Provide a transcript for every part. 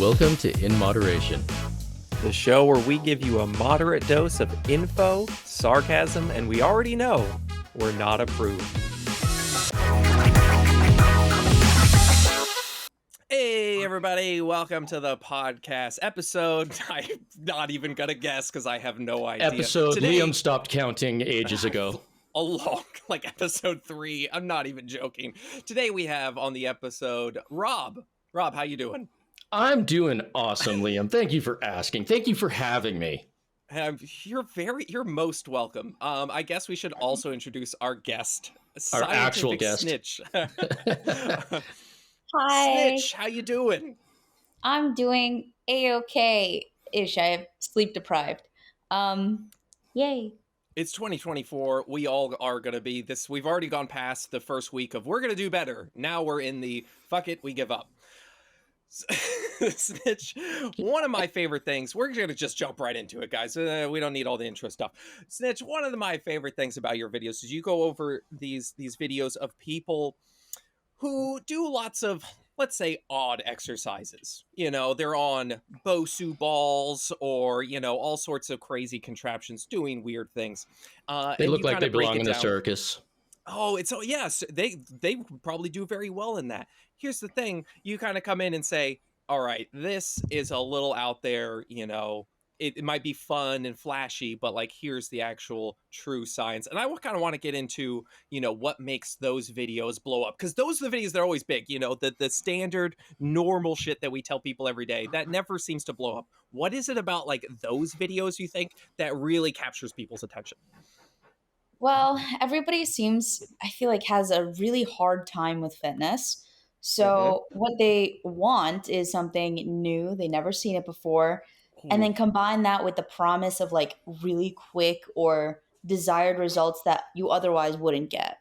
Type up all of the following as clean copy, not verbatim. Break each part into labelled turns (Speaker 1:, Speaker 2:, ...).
Speaker 1: Welcome to In Moderation,
Speaker 2: the show where we give you a moderate dose of info, sarcasm, and we already know we're not approved. Hey, everybody, welcome to the podcast episode. I'm not even going to guess because I have no idea.
Speaker 1: Episode Liam stopped counting ages ago.
Speaker 2: Like episode 3. I'm not even joking. Today we have on the episode Rob. Rob, how you doing?
Speaker 1: I'm doing awesome, Liam. Thank you for asking. Thank you for having me.
Speaker 2: You're most welcome. I guess we should also introduce our guest,
Speaker 1: our actual guest,
Speaker 2: Snitch.
Speaker 3: Hi.
Speaker 2: Snitch, how you doing?
Speaker 3: I'm doing A-okay-ish. I have sleep deprived. Yay.
Speaker 2: It's 2024. We all are going to be this. We've already gone past the first week of we're going to do better. Now we're in the fuck it, we give up. Snitch, one of my favorite things, we're going to just jump right into it, guys. We don't need all the intro stuff. Snitch, one of my favorite things about your videos is you go over these videos of people who do lots of, let's say, odd exercises. You know, they're on Bosu balls or, you know, all sorts of crazy contraptions doing weird things.
Speaker 1: They look like they belong in a circus.
Speaker 2: Oh, yes, they probably do very well in that. Here's the thing. You kind of come in and say, all right, this is a little out there, you know, it might be fun and flashy, but like, here's the actual true science. And I kind of want to get into, you know, what makes those videos blow up. Because those are the videos that are always big, you know, the standard normal shit that we tell people every day that never seems to blow up. What is it about like those videos you think that really captures people's attention?
Speaker 3: Well, everybody seems, I feel like, has a really hard time with fitness. So what they want is something new. They never seen it before. And then combine that with the promise of like really quick or desired results that you otherwise wouldn't get.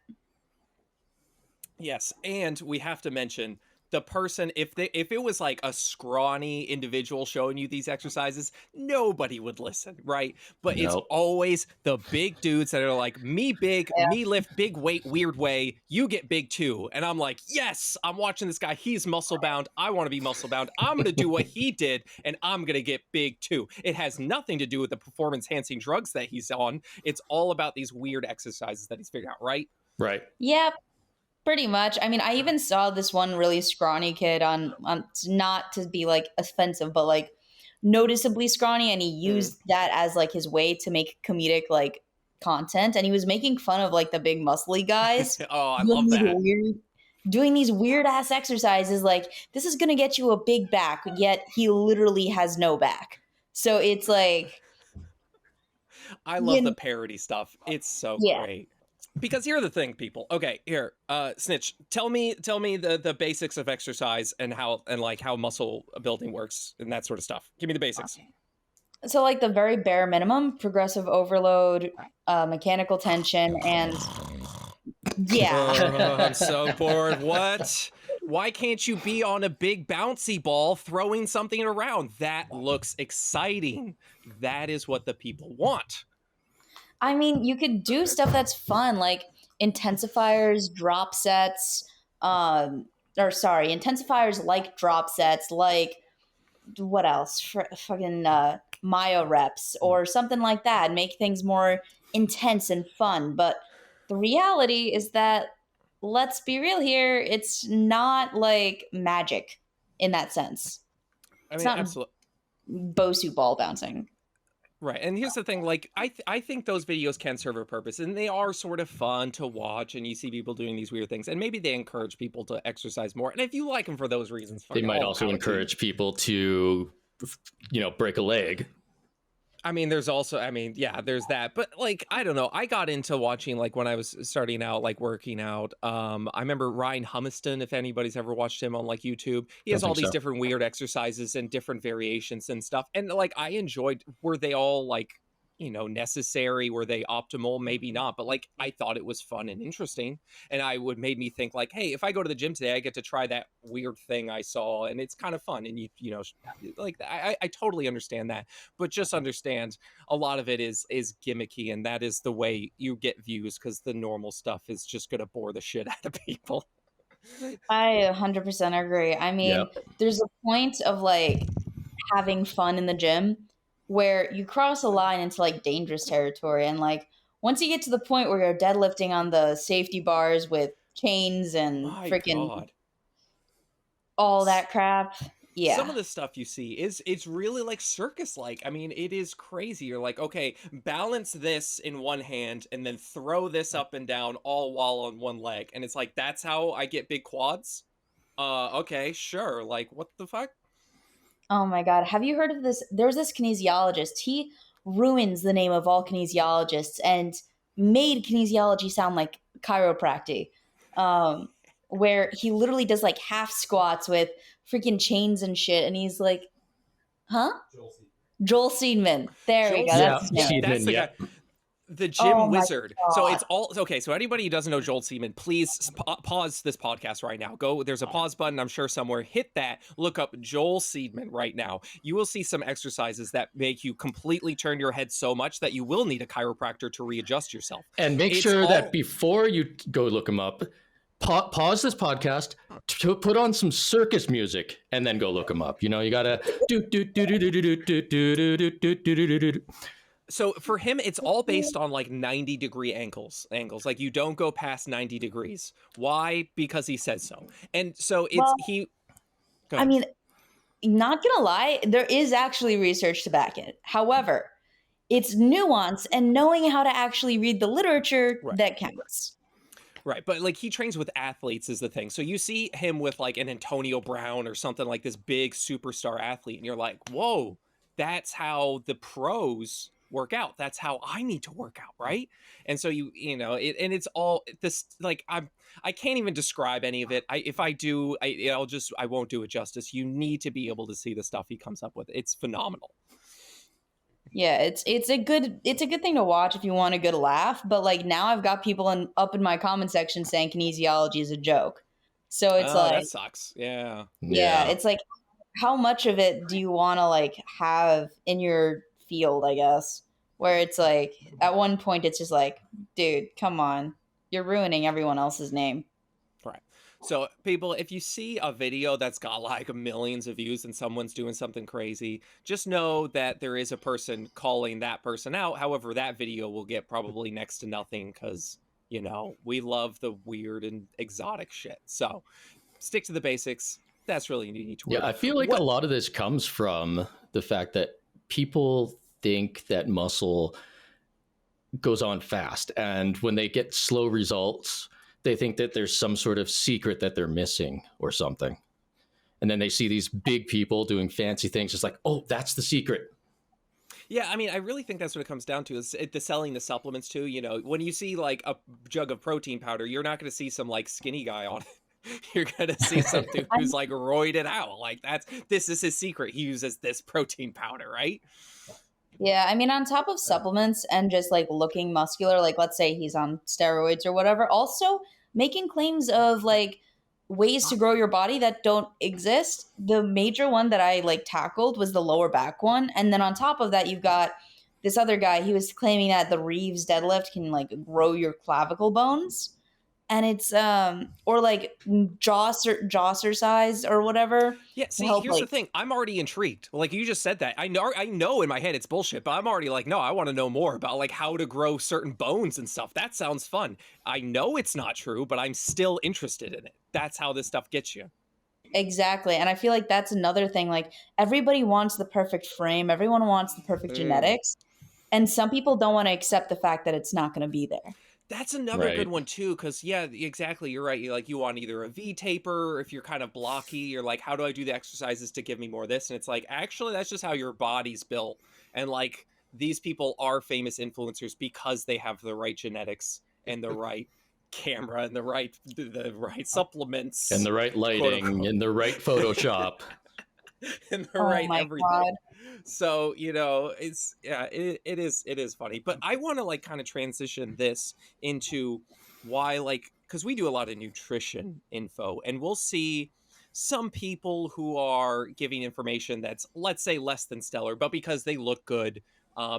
Speaker 2: Yes, and we have to mention the person, if it was like a scrawny individual showing you these exercises, nobody would listen, right? But It's always the big dudes that are like, me big, me lift big weight, weird way, you get big too. And I'm like, yes, I'm watching this guy. He's muscle bound. I want to be muscle bound. I'm going to do what he did, and I'm going to get big too. It has nothing to do with the performance enhancing drugs that he's on. It's all about these weird exercises that he's figured out, right?
Speaker 1: Right.
Speaker 3: Yep. Pretty much. I mean, I even saw this one really scrawny kid on not to be like offensive, but like noticeably scrawny, and he used that as like his way to make comedic like content, and he was making fun of like the big muscly guys.
Speaker 2: Oh, I love that.
Speaker 3: Doing these weird ass exercises, like this is gonna get you a big back, yet he literally has no back. So it's like,
Speaker 2: I love the parody stuff. It's so great. Because here's the thing, people. Okay, here, Snitch, tell me the basics of exercise and how muscle building works and that sort of stuff. Give me the basics.
Speaker 3: Okay. So like the very bare minimum: progressive overload, mechanical tension, and
Speaker 2: I'm so bored. What? Why can't you be on a big bouncy ball throwing something around? That looks exciting. That is what the people want.
Speaker 3: I mean, you could do stuff that's fun, like intensifiers, drop sets, intensifiers like drop sets, like what else? Fucking Myo reps or something like that. Make things more intense and fun. But the reality is that, let's be real here, it's not like magic in that sense.
Speaker 2: I mean,
Speaker 3: it's not
Speaker 2: absolutely.
Speaker 3: Bosu ball bouncing.
Speaker 2: Right. And here's the thing, like, I think those videos can serve a purpose, and they are sort of fun to watch, and you see people doing these weird things, and maybe they encourage people to exercise more. And if you like them for those reasons,
Speaker 1: they might also encourage people to, you know, break a leg.
Speaker 2: I mean, there's that. But like, I don't know. I got into watching, like, when I was starting out, like working out. I remember Ryan Humiston, if anybody's ever watched him on like YouTube, he has all these different weird exercises and different variations and stuff. And like, I enjoyed, were they all like, you know, necessary? Were they optimal? Maybe not. But like, I thought it was fun and interesting. And made me think like, hey, if I go to the gym today, I get to try that weird thing I saw, and it's kind of fun. And you know, like I totally understand that, but just understand a lot of it is gimmicky, and that is the way you get views, because the normal stuff is just going to bore the shit out of people.
Speaker 3: I 100% agree. I mean, there's a point of like having fun in the gym, where you cross a line into like dangerous territory. And like once you get to the point where you're deadlifting on the safety bars with chains and
Speaker 2: My
Speaker 3: freaking
Speaker 2: God.
Speaker 3: all
Speaker 2: S-
Speaker 3: that crap,
Speaker 2: Some
Speaker 3: yeah.
Speaker 2: of the stuff you see is it's really like circus like. I mean, it is crazy. You're like, okay, balance this in one hand and then throw this up and down all while on one leg. And it's like, that's how I get big quads? Okay, sure. Like, what the fuck?
Speaker 3: Oh my God. Have you heard of this? There's this kinesiologist. He ruins the name of all kinesiologists and made kinesiology sound like chiropractic, um, where he literally does like half squats with freaking chains and shit. And he's like, huh? Joel Seedman. There we
Speaker 2: Joel
Speaker 3: go. That's
Speaker 1: Yeah,
Speaker 3: his
Speaker 2: Yeah,
Speaker 3: name.
Speaker 2: that's
Speaker 1: Seedman.
Speaker 2: the guy.
Speaker 1: Yep.
Speaker 2: The gym
Speaker 3: Oh my
Speaker 2: wizard. So
Speaker 3: God.
Speaker 2: it's all okay. So anybody who doesn't know Joel Seaman, please pause this podcast right now. Go. There's a pause button, I'm sure somewhere. Hit that. Look up Joel Seedman right now. You will see some exercises that make you completely turn your head so much that you will need a chiropractor to readjust yourself.
Speaker 1: And make
Speaker 2: It's
Speaker 1: sure that
Speaker 2: all
Speaker 1: before you go look him up, pause this podcast, to put on some circus music, and then go look him up. You know, you gotta do do do do do do do do do do do do.
Speaker 2: so for him. It's all based on like 90-degree angles. Like you don't go past 90 degrees. Why? Because he says so. And so it's
Speaker 3: Well,
Speaker 2: he. Go
Speaker 3: I
Speaker 2: ahead.
Speaker 3: mean, not gonna lie, there is actually research to back it. However, it's nuance and knowing how to actually read the literature
Speaker 2: Right.
Speaker 3: that counts.
Speaker 2: Right, but like he trains with athletes is the thing. So you see him with like an Antonio Brown or something like this big superstar athlete, and you're like, whoa, that's how the pros work out. That's how I need to work out, right? And so you know, and it's all this like I can't even describe any of it. If I do, I won't do it justice. You need to be able to see the stuff he comes up with. It's phenomenal.
Speaker 3: Yeah, it's a good thing to watch if you want a good laugh. But like now, I've got people up in my comment section saying kinesiology is a joke. So it's
Speaker 2: Oh,
Speaker 3: like,
Speaker 2: that sucks. Yeah.
Speaker 3: yeah,
Speaker 1: Yeah.
Speaker 3: it's like, how much of it do you want to like have in your field? I guess where it's like at one point it's just like, dude, come on, you're ruining everyone else's name.
Speaker 2: Right. So, people, if you see a video that's got like millions of views and someone's doing something crazy, just know that there is a person calling that person out. However, that video will get probably next to nothing because, you know, we love the weird and exotic shit. So, stick to the basics. That's really what you need to worry
Speaker 1: Yeah, I
Speaker 2: about.
Speaker 1: feel like
Speaker 2: What?
Speaker 1: a lot of this comes from the fact that people think that muscle goes on fast. And when they get slow results, they think that there's some sort of secret that they're missing or something. And then they see these big people doing fancy things. It's like, oh, that's the secret.
Speaker 2: Yeah, I mean, I really think that's what it comes down to is the selling the supplements too. You know, when you see like a jug of protein powder, you're not going to see some like skinny guy on it. You're gonna see some dude
Speaker 3: I
Speaker 2: who's like roided out. Like this is his secret. He uses this protein powder, right?
Speaker 3: Yeah, I mean, on top of supplements and just like looking muscular, like let's say he's on steroids or whatever, also making claims of like ways to grow your body that don't exist. The major one that I like tackled was the lower back one. And then on top of that, you've got this other guy. He was claiming that the Reeves deadlift can like grow your clavicle bones. And it's or like jaw size or whatever
Speaker 2: Yeah.
Speaker 3: to
Speaker 2: See,
Speaker 3: help
Speaker 2: here's the
Speaker 3: like
Speaker 2: thing. I'm already intrigued. Like you just said that. I know in my head it's bullshit, but I'm already like, no, I want to know more about like how to grow certain bones and stuff. That sounds fun. I know it's not true, but I'm still interested in it. That's how this stuff gets you.
Speaker 3: exactly. And I feel like that's another thing. Like everybody wants the perfect frame, everyone wants the perfect
Speaker 2: Mm.
Speaker 3: genetics. And some people don't want to accept the fact that it's not going to be there.
Speaker 2: That's another good
Speaker 1: Right.
Speaker 2: one too, because yeah, exactly. You're right. You want either a V taper, or if you're kind of blocky, you're like, how do I do the exercises to give me more of this? And it's like, actually, that's just how your body's built. And like these people are famous influencers because they have the right genetics and the right camera and the right supplements,
Speaker 1: And the right
Speaker 2: quote
Speaker 1: lighting
Speaker 2: unquote,
Speaker 1: and the right Photoshop.
Speaker 2: and the
Speaker 3: Oh
Speaker 2: right
Speaker 3: my
Speaker 2: everything.
Speaker 3: God.
Speaker 2: So you know, it's yeah, it is funny. But I want to like kind of transition this into why, like, because we do a lot of nutrition info, and we'll see some people who are giving information that's, let's say, less than stellar, but because they look good,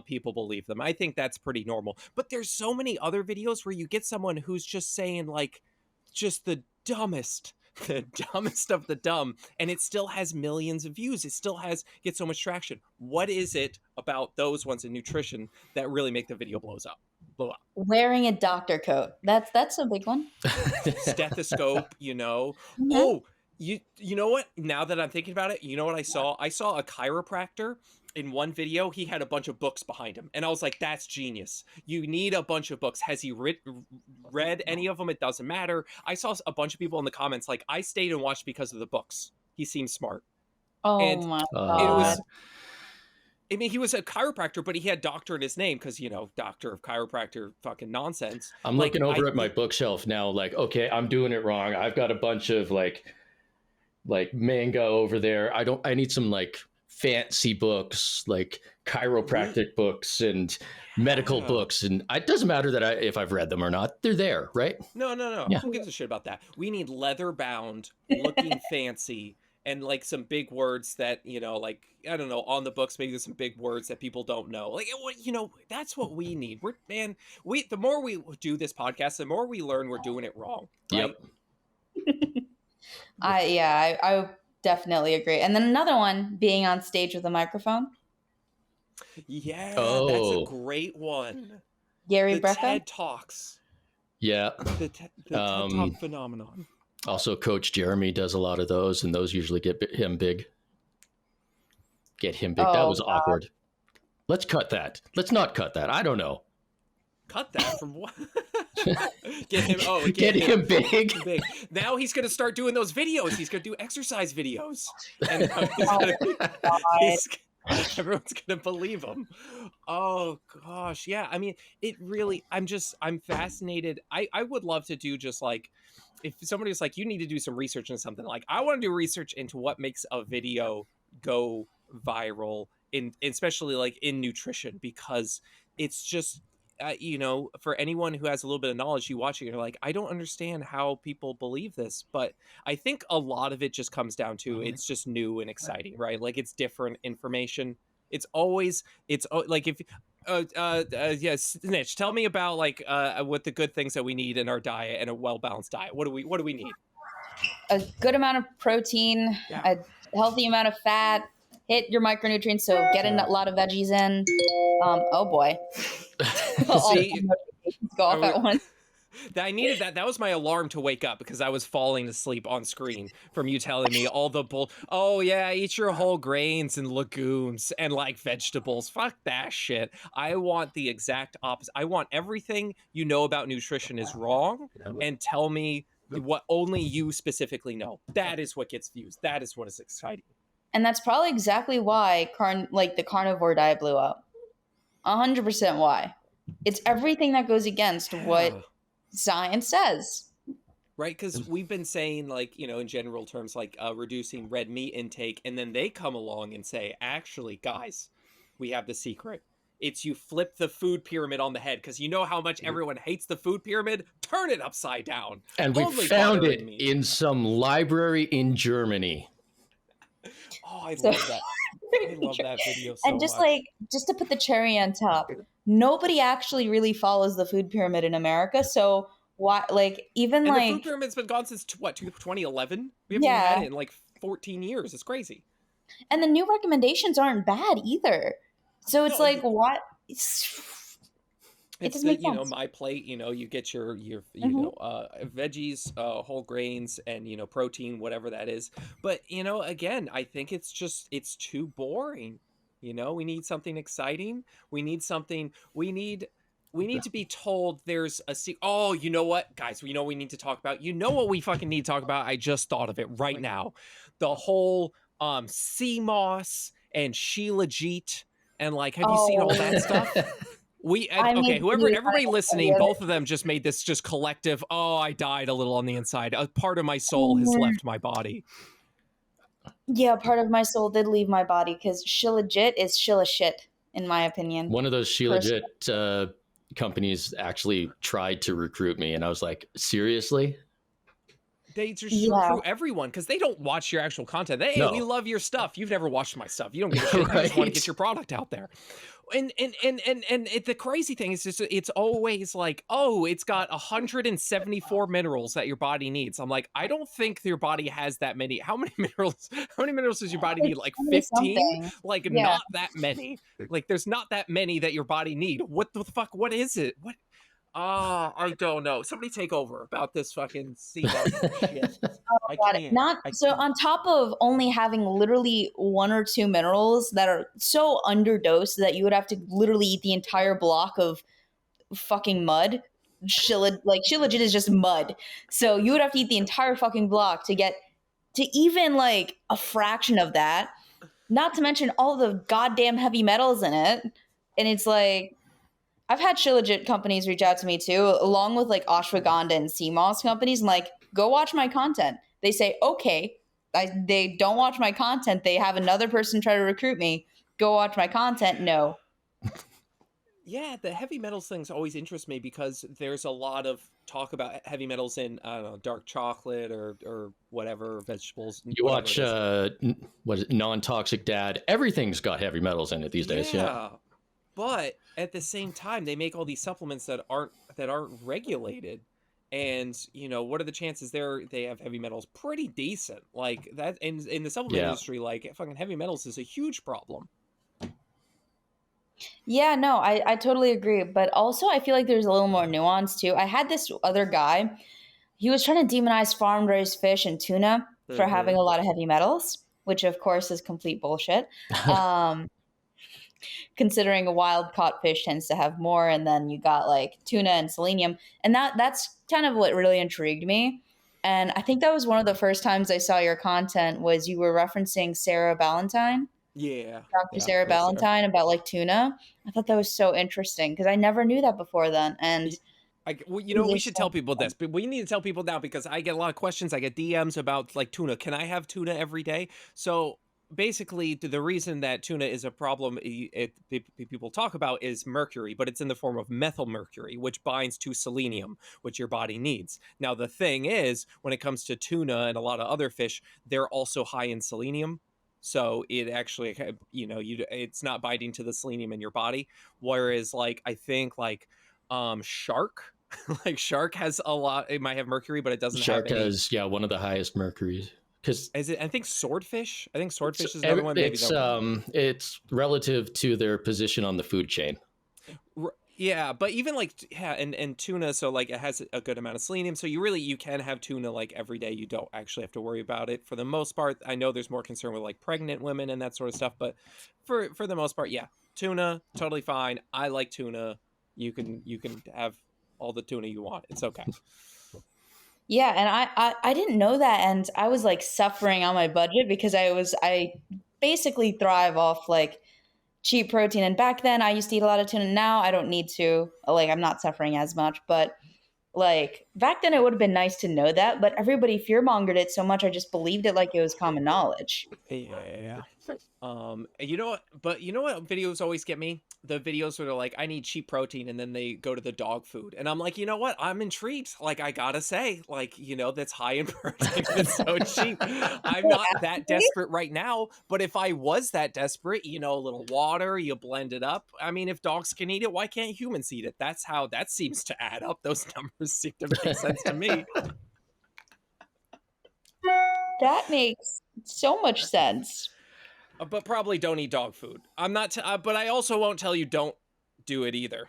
Speaker 2: people believe them. I think that's pretty normal. But there's so many other videos where you get someone who's just saying like just the dumbest the dumbest of the dumb, and it still has millions of views. It still gets so much traction. What is it about those ones in nutrition that really make the video blow up?
Speaker 3: Wearing a doctor coat. That's a big one.
Speaker 2: Stethoscope, you know.
Speaker 3: Mhm.
Speaker 2: Oh, you know what? Now that I'm thinking about it, you know what I saw? I saw a chiropractor in one video. He had a bunch of books behind him, and I was like, that's genius. You need a bunch of books. Has he read any of them? It doesn't matter. I saw a bunch of people in the comments like, I stayed and watched because of the books. He seems smart.
Speaker 3: Oh
Speaker 2: And
Speaker 3: my
Speaker 2: it
Speaker 3: god.
Speaker 2: was, I mean, he was a chiropractor, but he had doctor in his name because, you know, doctor of chiropractor fucking nonsense.
Speaker 1: I'm
Speaker 2: Like,
Speaker 1: looking over at my bookshelf now, like, okay, I'm doing it wrong. I've got a bunch of like manga over there. I need some like fancy books, like chiropractic books and medical books. And it doesn't matter that if I've read them or not, they're there, right?
Speaker 2: No.
Speaker 1: Yeah.
Speaker 2: Who gives a shit about that? We need leather bound, looking fancy, and like some big words that, you know, like, I don't know, on the books, maybe there's some big words that people don't know. Like, you know, that's what we need. The more we do this podcast, the more we learn we're doing it wrong. Right?
Speaker 1: Yep.
Speaker 3: I definitely agree. And then another one, being on stage with a microphone.
Speaker 2: Yeah,
Speaker 1: Oh.
Speaker 2: that's a great one.
Speaker 3: Gary
Speaker 2: The
Speaker 3: Brecka.
Speaker 2: TED Talks.
Speaker 1: Yeah.
Speaker 2: The TED Talk phenomenon.
Speaker 1: Also, Coach Jeremy does a lot of those, and those usually get him big. That was awkward. Let's cut that. Let's not cut that. I don't know.
Speaker 2: Cut that from what? Get
Speaker 1: him big.
Speaker 2: Now he's going to start doing those videos. He's going to do exercise videos. And everyone's going to believe him. Oh, gosh. Yeah. I mean, I'm fascinated. I would love to do just like, if somebody was like, you need to do some research into something, like I want to do research into what makes a video go viral, especially like in nutrition, because it's just, you know, for anyone who has a little bit of knowledge, you watch it, you're like, I don't understand how people believe this. But I think a lot of it just comes down to it's just new and exciting, right? Like it's different information. It's like if yes, Snitch, tell me about like what the good things that we need in our diet and a well-balanced diet. What do we need?
Speaker 3: A good amount of protein, a healthy amount of fat, hit your micronutrients, so get a lot of veggies in. Oh boy.
Speaker 2: See,
Speaker 3: go off at once.
Speaker 2: I needed that. That was my alarm to wake up because I was falling asleep on screen from you telling me all the oh yeah, eat your whole grains and legumes and like vegetables. Fuck that shit. I want the exact opposite. I want everything you know about nutrition is wrong, and tell me what only you specifically know. That is what gets views. That is what is exciting.
Speaker 3: And that's probably exactly why the carnivore diet blew up. 100% why. It's everything that goes against what science says.
Speaker 2: Right, because we've been saying, like, you know, in general terms, like reducing red meat intake, and then they come along and say, actually, guys, we have the secret. It's you flip the food pyramid on the head, because you know how much everyone hates the food pyramid? Turn it upside down.
Speaker 1: And we found it in some library in Germany.
Speaker 2: Oh, I love that. I love that video so much.
Speaker 3: And just to put the cherry on top, nobody actually really follows the food pyramid in America. So why, like, even
Speaker 2: and
Speaker 3: like
Speaker 2: the food pyramid's been gone since what, 2011? We haven't even had it in like 14 years. It's crazy.
Speaker 3: And the new recommendations aren't bad either. So it's what?
Speaker 2: It's the, you know, my plate, you know, you get your you know, veggies, whole grains, and, you know, protein, whatever that is. But, you know, again, I think it's too boring. You know, we need something exciting. We need to be told there's oh, you know what, guys, you know what we need to talk about? You know what we fucking need to talk about? I just thought of it right now. The whole sea moss and shilajit, and like, have you seen all that stuff? Everybody listening, both of them just made this just collective, oh, I died a little on the inside. A part of my soul has left my body.
Speaker 3: Yeah, part of my soul did leave my body, because shilajit is shit, in my opinion.
Speaker 1: One of those shilajit companies actually tried to recruit me, and I was like, seriously?
Speaker 2: They just
Speaker 3: Yeah.
Speaker 2: recruit everyone because they don't watch your actual content. Hey,
Speaker 1: No.
Speaker 2: we love your stuff. You've never watched my stuff. You don't give a shit. You just want to get
Speaker 1: Right.
Speaker 2: your product out there. And the crazy thing is just it's always like, oh, it's got 174 minerals that your body needs. I'm like, I don't think your body has that many. How many minerals? How many minerals does your body need?
Speaker 3: It's
Speaker 2: Like
Speaker 3: 20
Speaker 2: 15?
Speaker 3: something.
Speaker 2: Like
Speaker 3: Yeah.
Speaker 2: not that many. Like there's not that many that your body need. What the fuck? What is it? What? I don't know. Somebody take over about this fucking sea moss shit. I
Speaker 3: Got it.
Speaker 2: can't.
Speaker 3: Not
Speaker 2: I
Speaker 3: so
Speaker 2: can't.
Speaker 3: on top of only having literally 1 or 2 minerals that are so underdosed that you would have to literally eat the entire block of fucking mud. Shilajit is just mud. So you would have to eat the entire fucking block to get to even like a fraction of that. Not to mention all the goddamn heavy metals in it. And it's like I've had shilajit companies reach out to me too, along with like ashwagandha and sea moss companies. I'm like, go watch my content. They say, okay. They don't watch my content. They have another person try to recruit me. Go watch my content. No.
Speaker 2: Yeah, the heavy metals things always interest me because there's a lot of talk about heavy metals in, I don't know, dark chocolate or whatever, vegetables.
Speaker 1: You
Speaker 2: whatever
Speaker 1: watch
Speaker 2: it is.
Speaker 1: what is it, Non-Toxic Dad? Everything's got heavy metals in it these days. Yeah.
Speaker 2: But at the same time, they make all these supplements that aren't regulated. And what are the chances they have heavy metals? Pretty decent. Like that in the supplement industry, like fucking heavy metals is a huge problem.
Speaker 3: Yeah, no, I totally agree. But also, I feel like there's a little more nuance too. I had this other guy, he was trying to demonize farm raised fish and tuna for having a lot of heavy metals, which of course is complete bullshit. Considering a wild caught fish tends to have more, and then you got like tuna and selenium. And that's kind of what really intrigued me. And I think that was one of the first times I saw your content was you were referencing Sarah Ballantyne.
Speaker 2: Yeah.
Speaker 3: Dr. Sarah Ballantyne about like tuna. I thought that was so interesting because I never knew that before then. And
Speaker 2: we should tell people this, but we need to tell people now because I get a lot of questions. I get DMs about like tuna. Can I have tuna every day? So basically, the reason that tuna is a problem people talk about is mercury, but it's in the form of methyl mercury, which binds to selenium, which your body needs. Now, the thing is, when it comes to tuna and a lot of other fish, they're also high in selenium. So it actually, it's not binding to the selenium in your body. Whereas, like, I think, like, shark, like shark has a lot. It might have mercury, but it doesn't
Speaker 1: Shark
Speaker 2: have any.
Speaker 1: has one of the highest mercuries. Because
Speaker 2: is it? I think swordfish. I think swordfish is another one. Maybe
Speaker 1: it's relative to their position on the food chain.
Speaker 2: Yeah, but even like and tuna, so like it has a good amount of selenium, so you can have tuna like every day. You don't actually have to worry about it for the most part. I know there's more concern with like pregnant women and that sort of stuff, but for the most part, yeah, tuna totally fine. I like tuna. You can have all the tuna you want. It's okay.
Speaker 3: Yeah, and I didn't know that, and I was like suffering on my budget because I basically thrive off like cheap protein, and back then I used to eat a lot of tuna. Now I don't need to, like I'm not suffering as much, but like back then it would have been nice to know that, but everybody fearmongered it so much I just believed it like it was common knowledge.
Speaker 2: Yeah. You know what? But you know what videos always get me? The videos where they're like, I need cheap protein, and then they go to the dog food. And I'm like, you know what? I'm intrigued. Like, I gotta say, like, that's high in protein. It's so cheap. I'm not that desperate right now. But if I was that desperate, a little water, you blend it up. I mean, if dogs can eat it, why can't humans eat it? That's how that seems to add up. Those numbers seem to make sense to me.
Speaker 3: That makes so much sense.
Speaker 2: But probably don't eat dog food. I'm not, but I also won't tell you don't do it either.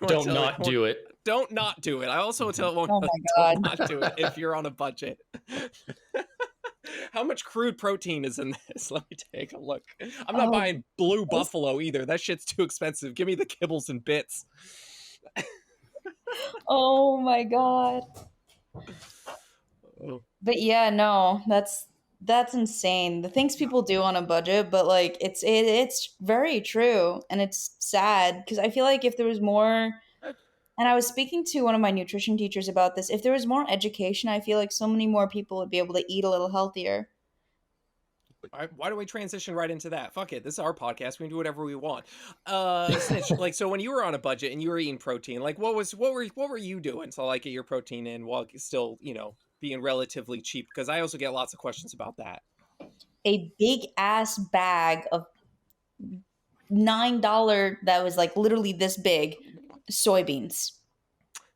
Speaker 1: Don't not do it.
Speaker 2: Don't not do it. I also won't
Speaker 3: Oh my God.
Speaker 2: not do it if you're on a budget. How much crude protein is in this? Let me take a look. I'm not buying Blue Buffalo either. That shit's too expensive. Give me the kibbles and bits.
Speaker 3: Oh my God. But yeah, no, that's insane. The things people do on a budget, but like it's very true, and it's sad because I feel like if there was more, and I was speaking to one of my nutrition teachers about this, if there was more education, I feel like so many more people would be able to eat a little healthier.
Speaker 2: Why don't we transition right into that? Fuck it. This is our podcast. We can do whatever we want. Snitch, like, so when you were on a budget and you were eating protein, like what were you doing to like get your protein in while still, being relatively cheap? Because I also get lots of questions about that.
Speaker 3: A big ass bag of $9 that was like literally this big soybeans.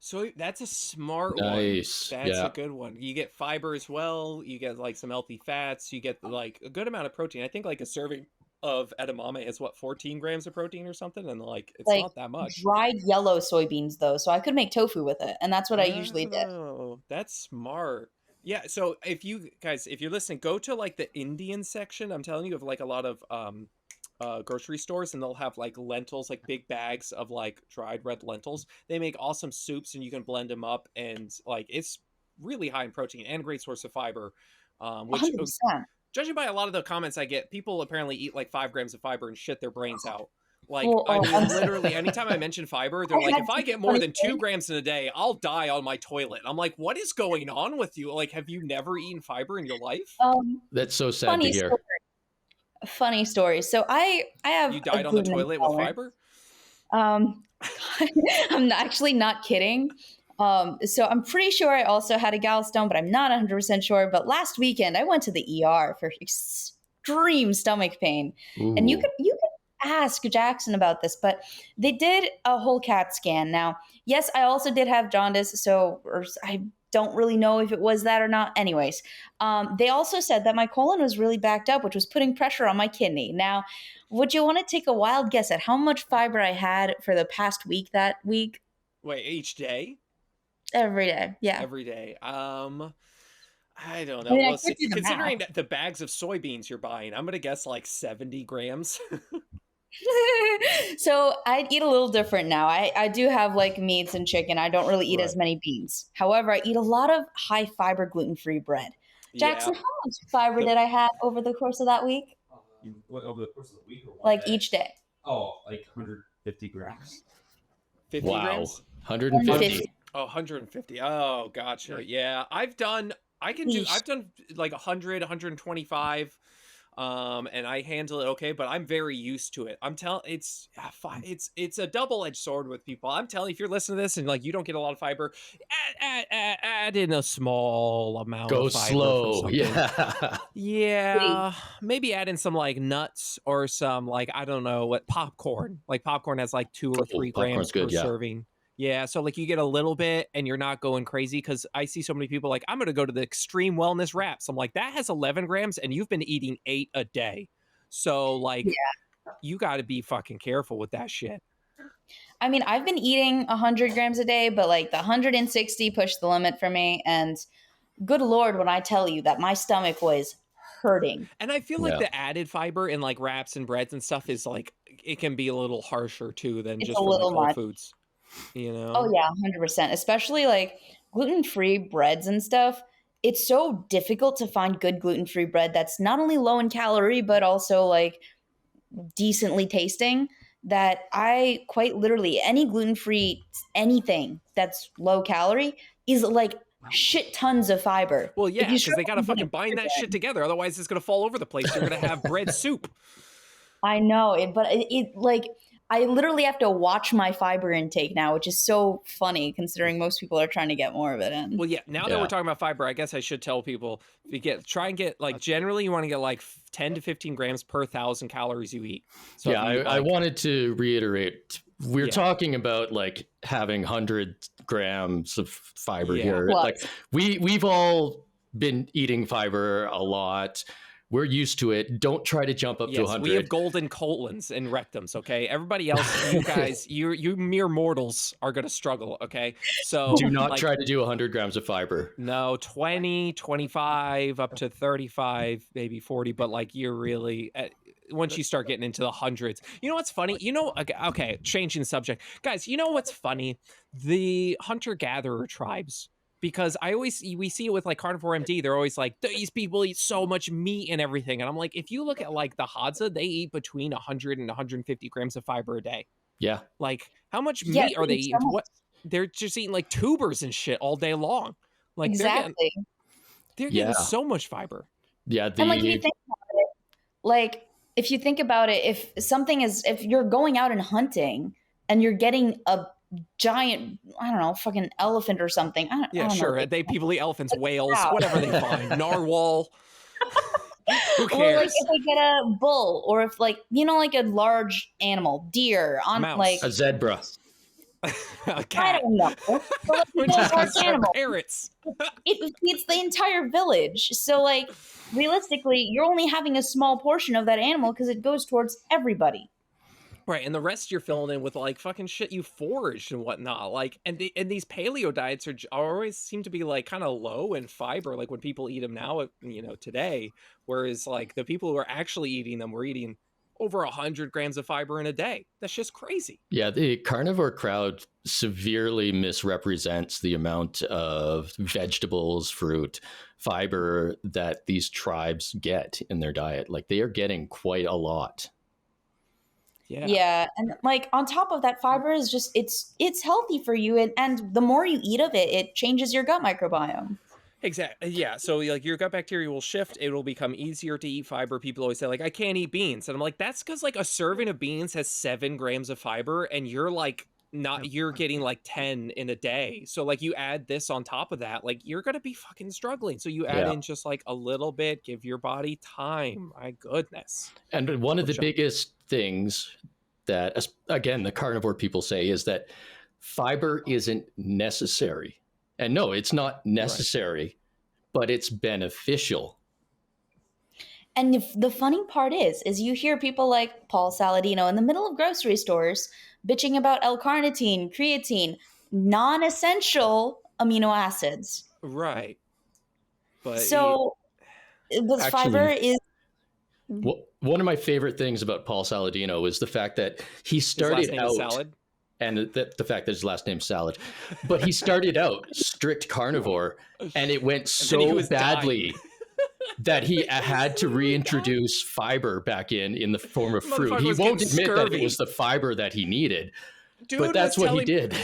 Speaker 2: So that's a smart
Speaker 1: Nice.
Speaker 2: one. That's
Speaker 1: Yeah.
Speaker 2: a good one. You get fiber as well. You get like some healthy fats. You get like a good amount of protein. I think like a serving of edamame is what, 14 grams of protein or something, and like it's
Speaker 3: Like
Speaker 2: not that much.
Speaker 3: dried yellow soybeans though, so I could make tofu with it, and that's what I usually did.
Speaker 2: Oh, that's smart. Yeah, so if you guys, if you're listening, go to like the Indian section. I'm telling you, of like a lot of grocery stores, and they'll have like lentils, like big bags of like dried red lentils. They make awesome soups, and you can blend them up, and like it's really high in protein and a great source of fiber. Which
Speaker 3: 100%.
Speaker 2: judging by a lot of the comments I get, people apparently eat like 5 grams of fiber and shit their brains out. Like,
Speaker 3: Well,
Speaker 2: I mean,
Speaker 3: I'm
Speaker 2: literally, anytime I mention fiber, they're like,
Speaker 3: had
Speaker 2: if I get more than 2 grams in a day, I'll die on my toilet. I'm like, what is going on with you? Like, have you never eaten fiber in your life?
Speaker 1: That's so sad to hear.
Speaker 3: Funny story. So I have
Speaker 2: You died on the toilet with fiber?
Speaker 3: I'm actually not kidding. So I'm pretty sure I also had a gallstone, but I'm not 100% sure. But last weekend I went to the ER for extreme stomach pain.
Speaker 1: Ooh.
Speaker 3: And you could ask Jackson about this, but they did a whole CAT scan. Now, yes, I also did have jaundice, so I don't really know if it was that or not. Anyways, they also said that my colon was really backed up, which was putting pressure on my kidney. Now, would you want to take a wild guess at how much fiber I had for the past week that week?
Speaker 2: Wait, each day?
Speaker 3: Every day, yeah.
Speaker 2: Every day. I don't know.
Speaker 3: I mean,
Speaker 2: Well, considering the bags of soybeans you're buying, I'm gonna guess like 70 grams.
Speaker 3: So I eat a little different now. I do have like meats and chicken. I don't really eat as many beans. However, I eat a lot of high fiber gluten-free bread. Jackson, how much fiber did I have over the course of that week?
Speaker 4: Over the course of the week, or
Speaker 3: like each day?
Speaker 4: Oh, like 150 grams.
Speaker 2: 50 grams?
Speaker 1: 150.
Speaker 2: Oh, 150. Oh, gotcha. Yeah, I've done like 100, 125. And I handle it okay, but I'm very used to it. It's a double-edged sword with people. I'm telling you, if you're listening to this and like you don't get a lot of fiber, add in a small amount
Speaker 1: Go
Speaker 2: of fiber.
Speaker 1: slow. Yeah.
Speaker 2: Yeah. Maybe add in some like nuts or some like, I don't know what, popcorn. Like popcorn has like 2 or 3 grams per serving. Yeah, so like you get a little bit and you're not going crazy, because I see so many people like, I'm going to go to the extreme wellness wraps. I'm like, that has 11 grams and you've been eating 8 a day. So like, you got to be fucking careful with that shit.
Speaker 3: I mean, I've been eating 100 grams a day, but like the 160 pushed the limit for me. And good Lord, when I tell you that my stomach was hurting.
Speaker 2: And I feel like the added fiber in like wraps and breads and stuff is like, it can be a little harsher too than just from like Whole Foods. You know?
Speaker 3: Oh yeah, 100%. Especially like gluten-free breads and stuff. It's so difficult to find good gluten-free bread that's not only low in calorie, but also like decently tasting, that I quite literally, any gluten-free anything that's low calorie is like shit tons of fiber.
Speaker 2: Well, yeah, because they got to fucking bind that shit together. Otherwise it's going to fall over the place. You're going to have bread soup.
Speaker 3: I know it, but it like, I literally have to watch my fiber intake now, which is so funny considering most people are trying to get more of it in.
Speaker 2: Well, yeah, now that we're talking about fiber, I guess I should tell people, try and get like, generally you want to get like 10 to 15 grams per 1,000 calories you eat. So
Speaker 1: I wanted to reiterate, we're talking about like having 100 grams of fiber here.
Speaker 3: Plus.
Speaker 1: Like we've all been eating fiber a lot. We're used to it. Don't try to jump up to 100.
Speaker 2: We have golden colons and rectums, okay? Everybody else, you guys, you mere mortals are going to struggle, okay? So
Speaker 1: do not try to do 100 grams of fiber.
Speaker 2: No, 20, 25, up to 35, maybe 40, but like you're really... once you start getting into the hundreds. You know what's funny? Okay, changing the subject. Guys, you know what's funny? The hunter-gatherer tribes... Because we see it with like Carnivore MD, they're always like, these people eat so much meat and everything. And I'm like, if you look at like the Hadza, they eat between 100 and 150 grams of fiber a day.
Speaker 1: Yeah.
Speaker 2: Like, how much meat are they eating? They're just eating like tubers and shit all day long. Like,
Speaker 3: exactly.
Speaker 2: They're getting so much fiber.
Speaker 1: Yeah.
Speaker 3: And like, if you think about it, like, if you think about it, if you're going out and hunting and you're getting a giant, I don't know, fucking elephant or something. I
Speaker 2: Yeah,
Speaker 3: don't know.
Speaker 2: sure. People eat elephants, whales,
Speaker 3: cow.
Speaker 2: whatever they find. Narwhal. Who
Speaker 3: Or like
Speaker 2: cares?
Speaker 3: if they get a bull, or if like, you know, like a large animal, deer, on
Speaker 2: Mouse.
Speaker 3: like
Speaker 1: A zebra.
Speaker 2: A
Speaker 3: I
Speaker 2: cat.
Speaker 3: don't know. But like you
Speaker 2: We're
Speaker 3: get a
Speaker 2: just
Speaker 3: large
Speaker 2: gonna start
Speaker 3: animal,
Speaker 2: parrots.
Speaker 3: it feeds the entire village. So like realistically, you're only having a small portion of that animal because it goes towards everybody.
Speaker 2: Right, and the rest you're filling in with like fucking shit you foraged and whatnot. Like, and these paleo diets are always seem to be like kind of low in fiber. Like when people eat them now, you know, today, whereas like the people who are actually eating them were eating over 100 grams of fiber in a day. That's just crazy.
Speaker 1: Yeah, the carnivore crowd severely misrepresents the amount of vegetables, fruit, fiber that these tribes get in their diet. Like they are getting quite a lot.
Speaker 3: Yeah, and like on top of that, fiber is just it's healthy for you, and the more you eat of it, it changes your gut microbiome.
Speaker 2: Exactly. Yeah. So like your gut bacteria will shift. It will become easier to eat fiber. People always say like, I can't eat beans. And I'm like, that's because like a serving of beans has 7 grams of fiber and you're like, you're getting like 10 in a day. So like you add this on top of that, like you're going to be fucking struggling. So you add in just like a little bit, give your body time. My goodness.
Speaker 1: And one of the biggest things that, again, the carnivore people say is that fiber isn't necessary. And no, it's not necessary, but it's beneficial.
Speaker 3: And the funny part is you hear people like Paul Saladino in the middle of grocery stores bitching about L-carnitine, creatine, non-essential amino acids.
Speaker 2: Right. But
Speaker 3: so the fiber is...
Speaker 1: One of my favorite things about Paul Saladino is the fact that he started out...
Speaker 2: Salad.
Speaker 1: And the fact that his last name's Salad. But he started out strict carnivore, and it went so badly that he had to reintroduce fiber back in the form of fruit. He won't admit that it was the fiber that he needed, but that's what he did.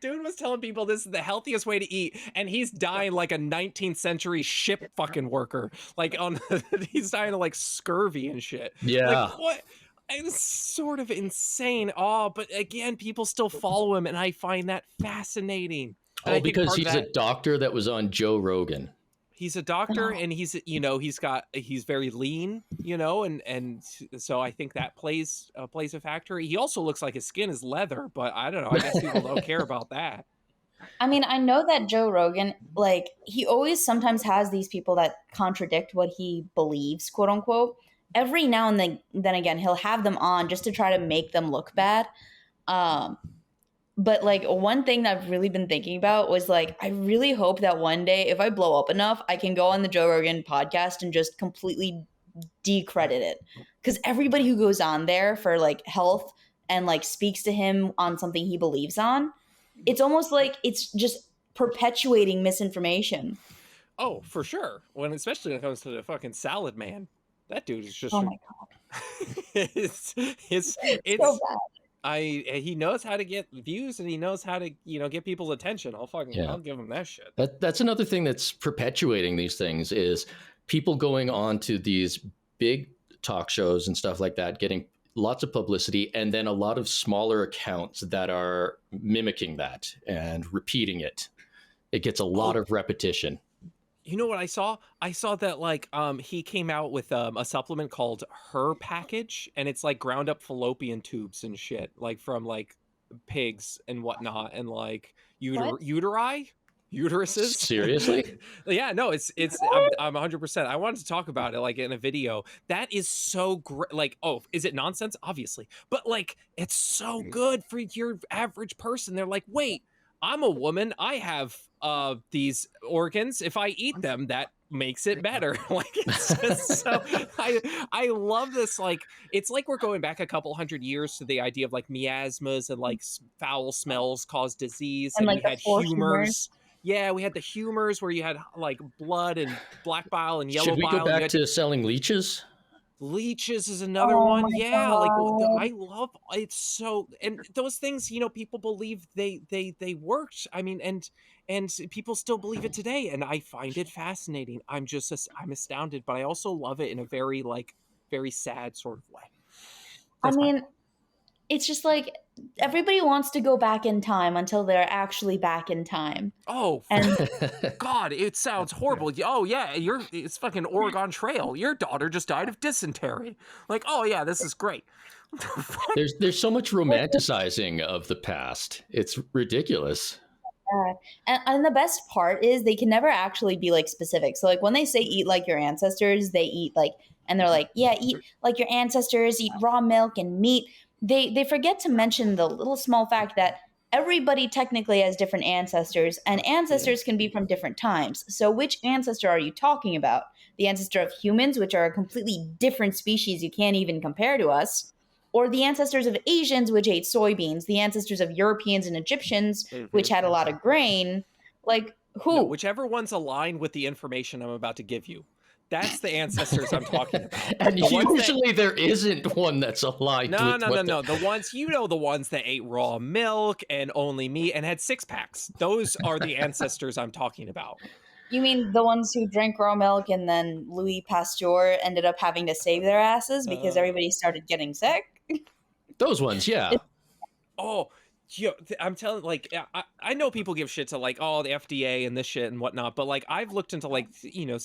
Speaker 2: Dude was telling people this is the healthiest way to eat, and he's dying like a 19th century ship fucking worker. Like he's dying of like scurvy and shit.
Speaker 1: Yeah.
Speaker 2: Like what? It's sort of insane. Oh, but again, people still follow him, and I find that fascinating.
Speaker 1: Oh, because he's a doctor that was on Joe Rogan.
Speaker 2: He's a doctor, and he's very lean, and so I think that plays a factor. He also looks like his skin is leather, but I don't know. I guess people don't care about that.
Speaker 3: I mean, I know that Joe Rogan, like, he always sometimes has these people that contradict what he believes, quote unquote. Every now and then again, he'll have them on just to try to make them look bad. But like one thing that I've really been thinking about was like, I really hope that one day if I blow up enough, I can go on the Joe Rogan podcast and just completely decredit it. Because everybody who goes on there for like health and like speaks to him on something he believes on, it's almost like it's just perpetuating misinformation.
Speaker 2: Oh, for sure. Especially when it comes to the fucking salad man. That dude is just...
Speaker 3: Oh my God.
Speaker 2: it's
Speaker 3: so bad.
Speaker 2: He knows how to get views, and he knows how to, get people's attention. I'll give him that shit.
Speaker 1: That's another thing that's perpetuating these things is people going on to these big talk shows and stuff like that, getting lots of publicity, and then a lot of smaller accounts that are mimicking that and repeating it. It gets a lot of repetition.
Speaker 2: You know what I saw? I saw that like he came out with a supplement called Her Package, and it's like ground up fallopian tubes and shit, like from like pigs and whatnot, and like uteruses.
Speaker 1: Seriously?
Speaker 2: Yeah, no, I'm 100%. I wanted to talk about it like in a video. That is so great. Like, oh, is it nonsense? Obviously, but like it's so good for your average person. They're like, wait, I'm a woman. I have these organs. If I eat them, that makes it better. Like, it's just so I love this. Like, it's like we're going back a couple hundred years to the idea of like miasmas and like foul smells cause disease, and
Speaker 3: like
Speaker 2: we had humors. Yeah, we had the humors where you had like blood and black bile and yellow bile.
Speaker 1: Should we go back to selling leeches?
Speaker 2: Leeches is another one. Yeah,
Speaker 3: God.
Speaker 2: Like I love it's so, and those things, people believe they worked. I mean, and people still believe it today, and I find it fascinating. I'm astounded, but I also love it in a very very sad sort of way.
Speaker 3: I mean, it's just like everybody wants to go back in time until they're actually back in time.
Speaker 2: Oh,
Speaker 3: And
Speaker 2: God, it sounds horrible. Oh yeah, it's fucking Oregon Trail. Your daughter just died of dysentery. Like, oh yeah, this is great.
Speaker 1: There's so much romanticizing of the past. It's ridiculous.
Speaker 3: and the best part is they can never actually be like specific. So like when they say eat like your ancestors, they eat like, and they're like, yeah, eat like your ancestors, eat raw milk and meat. They forget to mention the little small fact that everybody technically has different ancestors, and ancestors can be from different times. So which ancestor are you talking about? The ancestor of humans, which are a completely different species you can't even compare to us, or the ancestors of Asians, which ate soybeans, the ancestors of Europeans and Egyptians, which had a lot of grain. Like, who?
Speaker 2: No, whichever one's aligned with the information I'm about to give you. That's the ancestors I'm talking about.
Speaker 1: And usually there isn't one that's aligned with
Speaker 2: No. The ones, the ones that ate raw milk and only meat and had six packs. Those are the ancestors I'm talking about.
Speaker 3: You mean the ones who drank raw milk and then Louis Pasteur ended up having to save their asses because everybody started getting sick?
Speaker 1: Those ones, yeah.
Speaker 2: Oh, I'm telling, like, I know people give shit to like, oh, the FDA and this shit and whatnot, but like I've looked into like,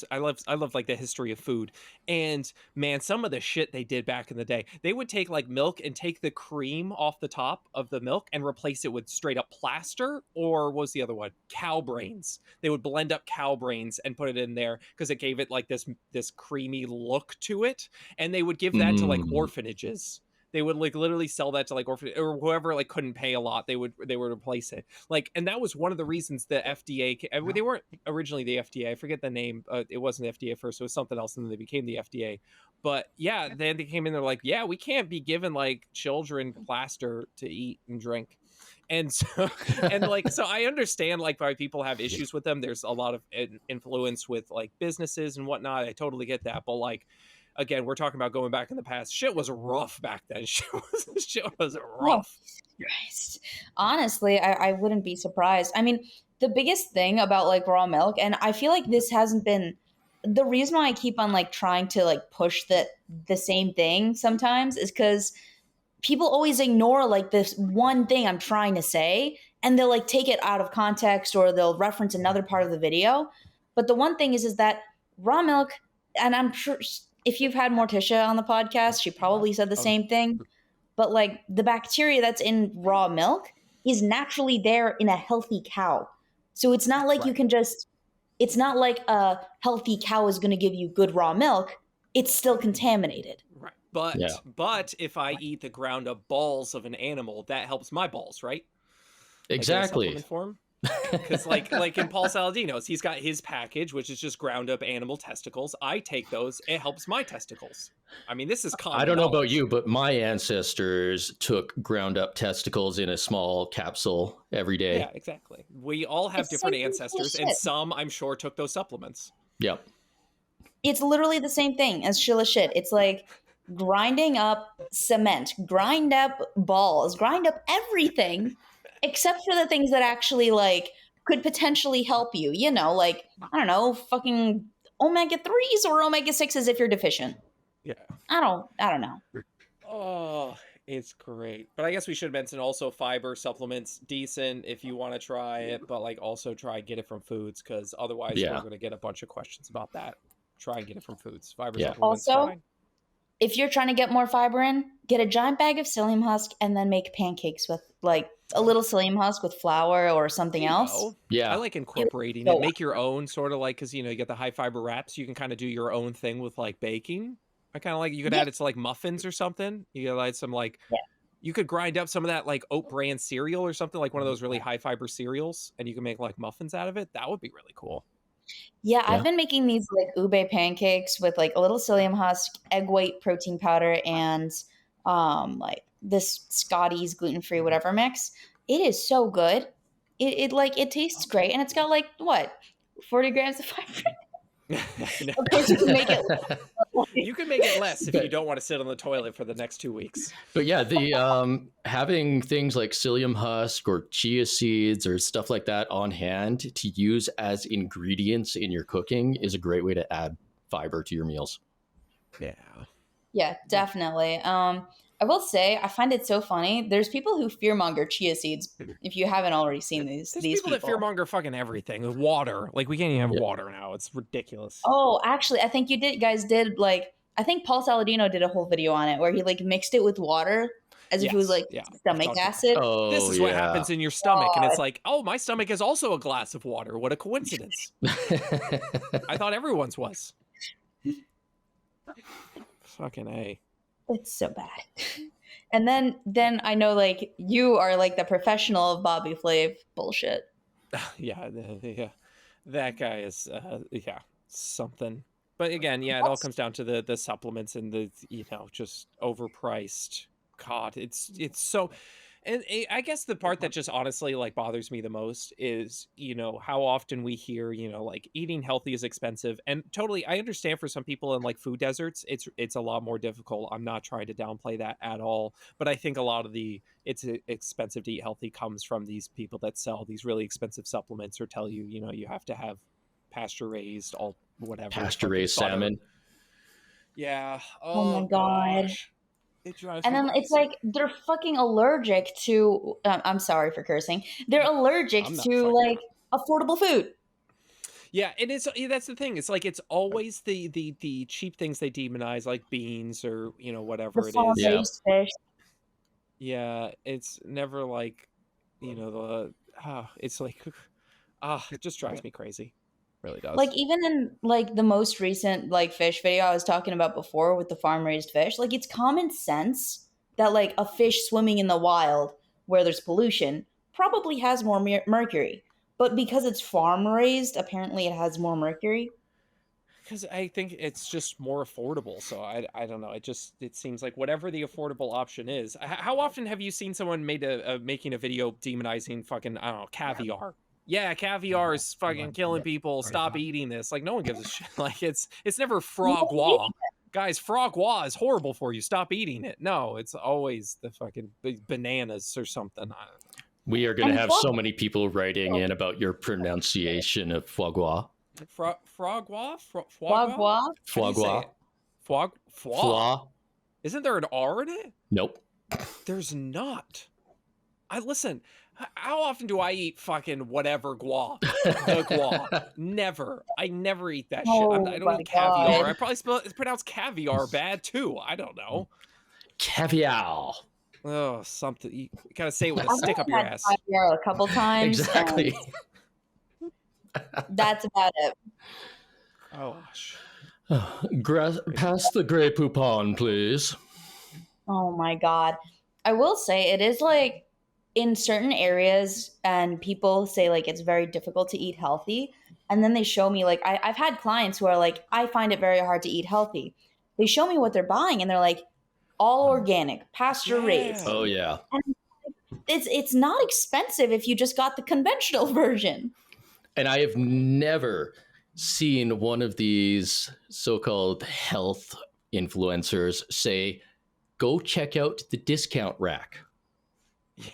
Speaker 2: I love like the history of food, and man, some of the shit they did back in the day, they would take like milk and take the cream off the top of the milk and replace it with straight up plaster, or what was the other one? Cow brains. They would blend up cow brains and put it in there because it gave it like this creamy look to it, and they would give that to like orphanages. They would like literally sell that to like orphan or whoever like couldn't pay a lot. They would replace it. Like, and that was one of the reasons the FDA. They weren't originally the FDA. I forget the name. It wasn't the FDA first. It was something else, and then they became the FDA. But yeah, then they came in. They're like, yeah, we can't be giving like children plaster to eat and drink. And so, so I understand like why people have issues with them. There's a lot of influence with like businesses and whatnot. I totally get that. But like, again, we're talking about going back in the past. Shit was rough back then. Shit was rough.
Speaker 3: Christ. Honestly, I wouldn't be surprised. I mean, the biggest thing about like raw milk, and I feel like this hasn't been the reason why I keep on like trying to like push the same thing sometimes is because people always ignore like this one thing I'm trying to say, and they'll like take it out of context or they'll reference another part of the video. But the one thing is that raw milk, and I'm sure if you've had Morticia on the podcast, she probably said the same thing. But like the bacteria that's in raw milk is naturally there in a healthy cow. So it's not like you can just, it's not like a healthy cow is going to give you good raw milk. It's still contaminated.
Speaker 2: Right. But if I eat the ground up balls of an animal, that helps my balls, right?
Speaker 1: Exactly.
Speaker 2: Like form? Because like in Paul Saladino's, he's got his package, which is just ground up animal testicles. I take those; it helps my testicles. I mean, this is common.
Speaker 1: I don't know about you, but my ancestors took ground up testicles in a small capsule every day.
Speaker 2: Yeah, exactly. We all have different ancestors, and some, I'm sure, took those supplements.
Speaker 1: Yep.
Speaker 3: It's literally the same thing as shilajit. It's like grinding up cement, grind up balls, grind up everything. Except for the things that actually like could potentially help you, like I don't know, fucking omega-3s or omega-6s if you're deficient.
Speaker 2: Yeah.
Speaker 3: I don't know.
Speaker 2: Oh, it's great. But I guess we should mention also fiber supplements, decent if you want to try it, but like also try and get it from foods, because otherwise we're going to get a bunch of questions about that. Try and get it from foods. Fiber supplements.
Speaker 3: Also,
Speaker 2: fine.
Speaker 3: If you're trying to get more fiber in, get a giant bag of psyllium husk and then make pancakes with like a little psyllium husk with flour or something else.
Speaker 1: Yeah.
Speaker 2: I like incorporating it. Make your own sort of like, because you get the high fiber wraps. You can kind of do your own thing with like baking. I kind of like, you could add it to like muffins or something. You could add some like, you could grind up some of that like oat bran cereal or something, like one of those really high fiber cereals, and you can make like muffins out of it. That would be really cool.
Speaker 3: Yeah, I've been making these like ube pancakes with like a little psyllium husk, egg white protein powder, and like this Scotty's gluten-free whatever mix. It is so good. It tastes great, and it's got like what 40 grams of fiber. Of course, you can make it.
Speaker 2: You can make it less if you don't want to sit on the toilet for the next 2 weeks.
Speaker 1: But yeah, the having things like psyllium husk or chia seeds or stuff like that on hand to use as ingredients in your cooking is a great way to add fiber to your meals.
Speaker 2: Yeah.
Speaker 3: Yeah, definitely. I will say, I find it so funny. There's people who fearmonger chia seeds. If you haven't already seen
Speaker 2: There's
Speaker 3: these
Speaker 2: people that fearmonger fucking everything. Water. Like, we can't even have water now. It's ridiculous.
Speaker 3: Oh, actually, I think guys did like, I think Paul Saladino did a whole video on it where he like mixed it with water as if it was like stomach acid.
Speaker 1: Oh,
Speaker 2: this is what happens in your stomach. And it's like, oh, my stomach is also a glass of water. What a coincidence. I thought everyone's was. Fucking A.
Speaker 3: It's so bad. And then I know like you are like the professional of Bobby Flav bullshit.
Speaker 2: Yeah, that guy is something. But again, it all comes down to the supplements and the just overpriced. God, it's so. And I guess the part that just honestly like bothers me the most is, how often we hear, like eating healthy is expensive. And totally, I understand for some people in like food deserts, it's a lot more difficult. I'm not trying to downplay that at all. But I think a lot of it's expensive to eat healthy comes from these people that sell these really expensive supplements or tell you, you have to have pasture raised, pasture
Speaker 1: raised salmon.
Speaker 2: Yeah.
Speaker 3: Oh my God.
Speaker 2: Gosh.
Speaker 3: And then it's like they're fucking allergic to. I'm sorry for cursing. They're allergic to like affordable food.
Speaker 2: Yeah, and that's the thing. It's like it's always the cheap things they demonize, like beans or whatever it is.
Speaker 3: Yeah. Fish.
Speaker 2: Yeah, it's never like it's like it just drives me crazy. Really does.
Speaker 3: Like even in like the most recent like fish video I was talking about before with the farm raised fish, like it's common sense that like a fish swimming in the wild where there's pollution probably has more mercury, but because it's farm raised, apparently it has more mercury.
Speaker 2: Because I think it's just more affordable. So I don't know. It seems like whatever the affordable option is. How often have you seen someone making a video demonizing fucking, I don't know, caviar? Yeah, caviar is fucking killing people. Stop eating this. Like, no one gives a shit. Like, it's never frog gua. Guys, frog gua is horrible for you. Stop eating it. No, it's always the fucking bananas or something.
Speaker 1: We are going to have so many people writing in about your pronunciation of foie gras.
Speaker 2: Foie gras?
Speaker 3: Foie gras?
Speaker 1: Foie gras.
Speaker 2: Foie. Isn't there an R in it?
Speaker 1: Nope.
Speaker 2: There's not. Listen. How often do I eat fucking whatever gua? The gua. Never. I never eat that shit. I don't eat caviar. I probably pronounce caviar bad too. I don't know.
Speaker 1: Caviar.
Speaker 2: Oh, something. You gotta say it with a stick up your ass.
Speaker 3: Caviar a couple times.
Speaker 1: Exactly.
Speaker 3: That's about it.
Speaker 2: Oh, gosh.
Speaker 1: Pass the Grey Poupon, please.
Speaker 3: Oh my God. I will say it is like in certain areas and people say like it's very difficult to eat healthy. And then they show me like, I've had clients who are like, I find it very hard to eat healthy. They show me what they're buying and they're like, all organic, pasture raised.
Speaker 1: Oh yeah.
Speaker 3: And it's not expensive if you just got the conventional version.
Speaker 1: And I have never seen one of these so-called health influencers say, go check out the discount rack.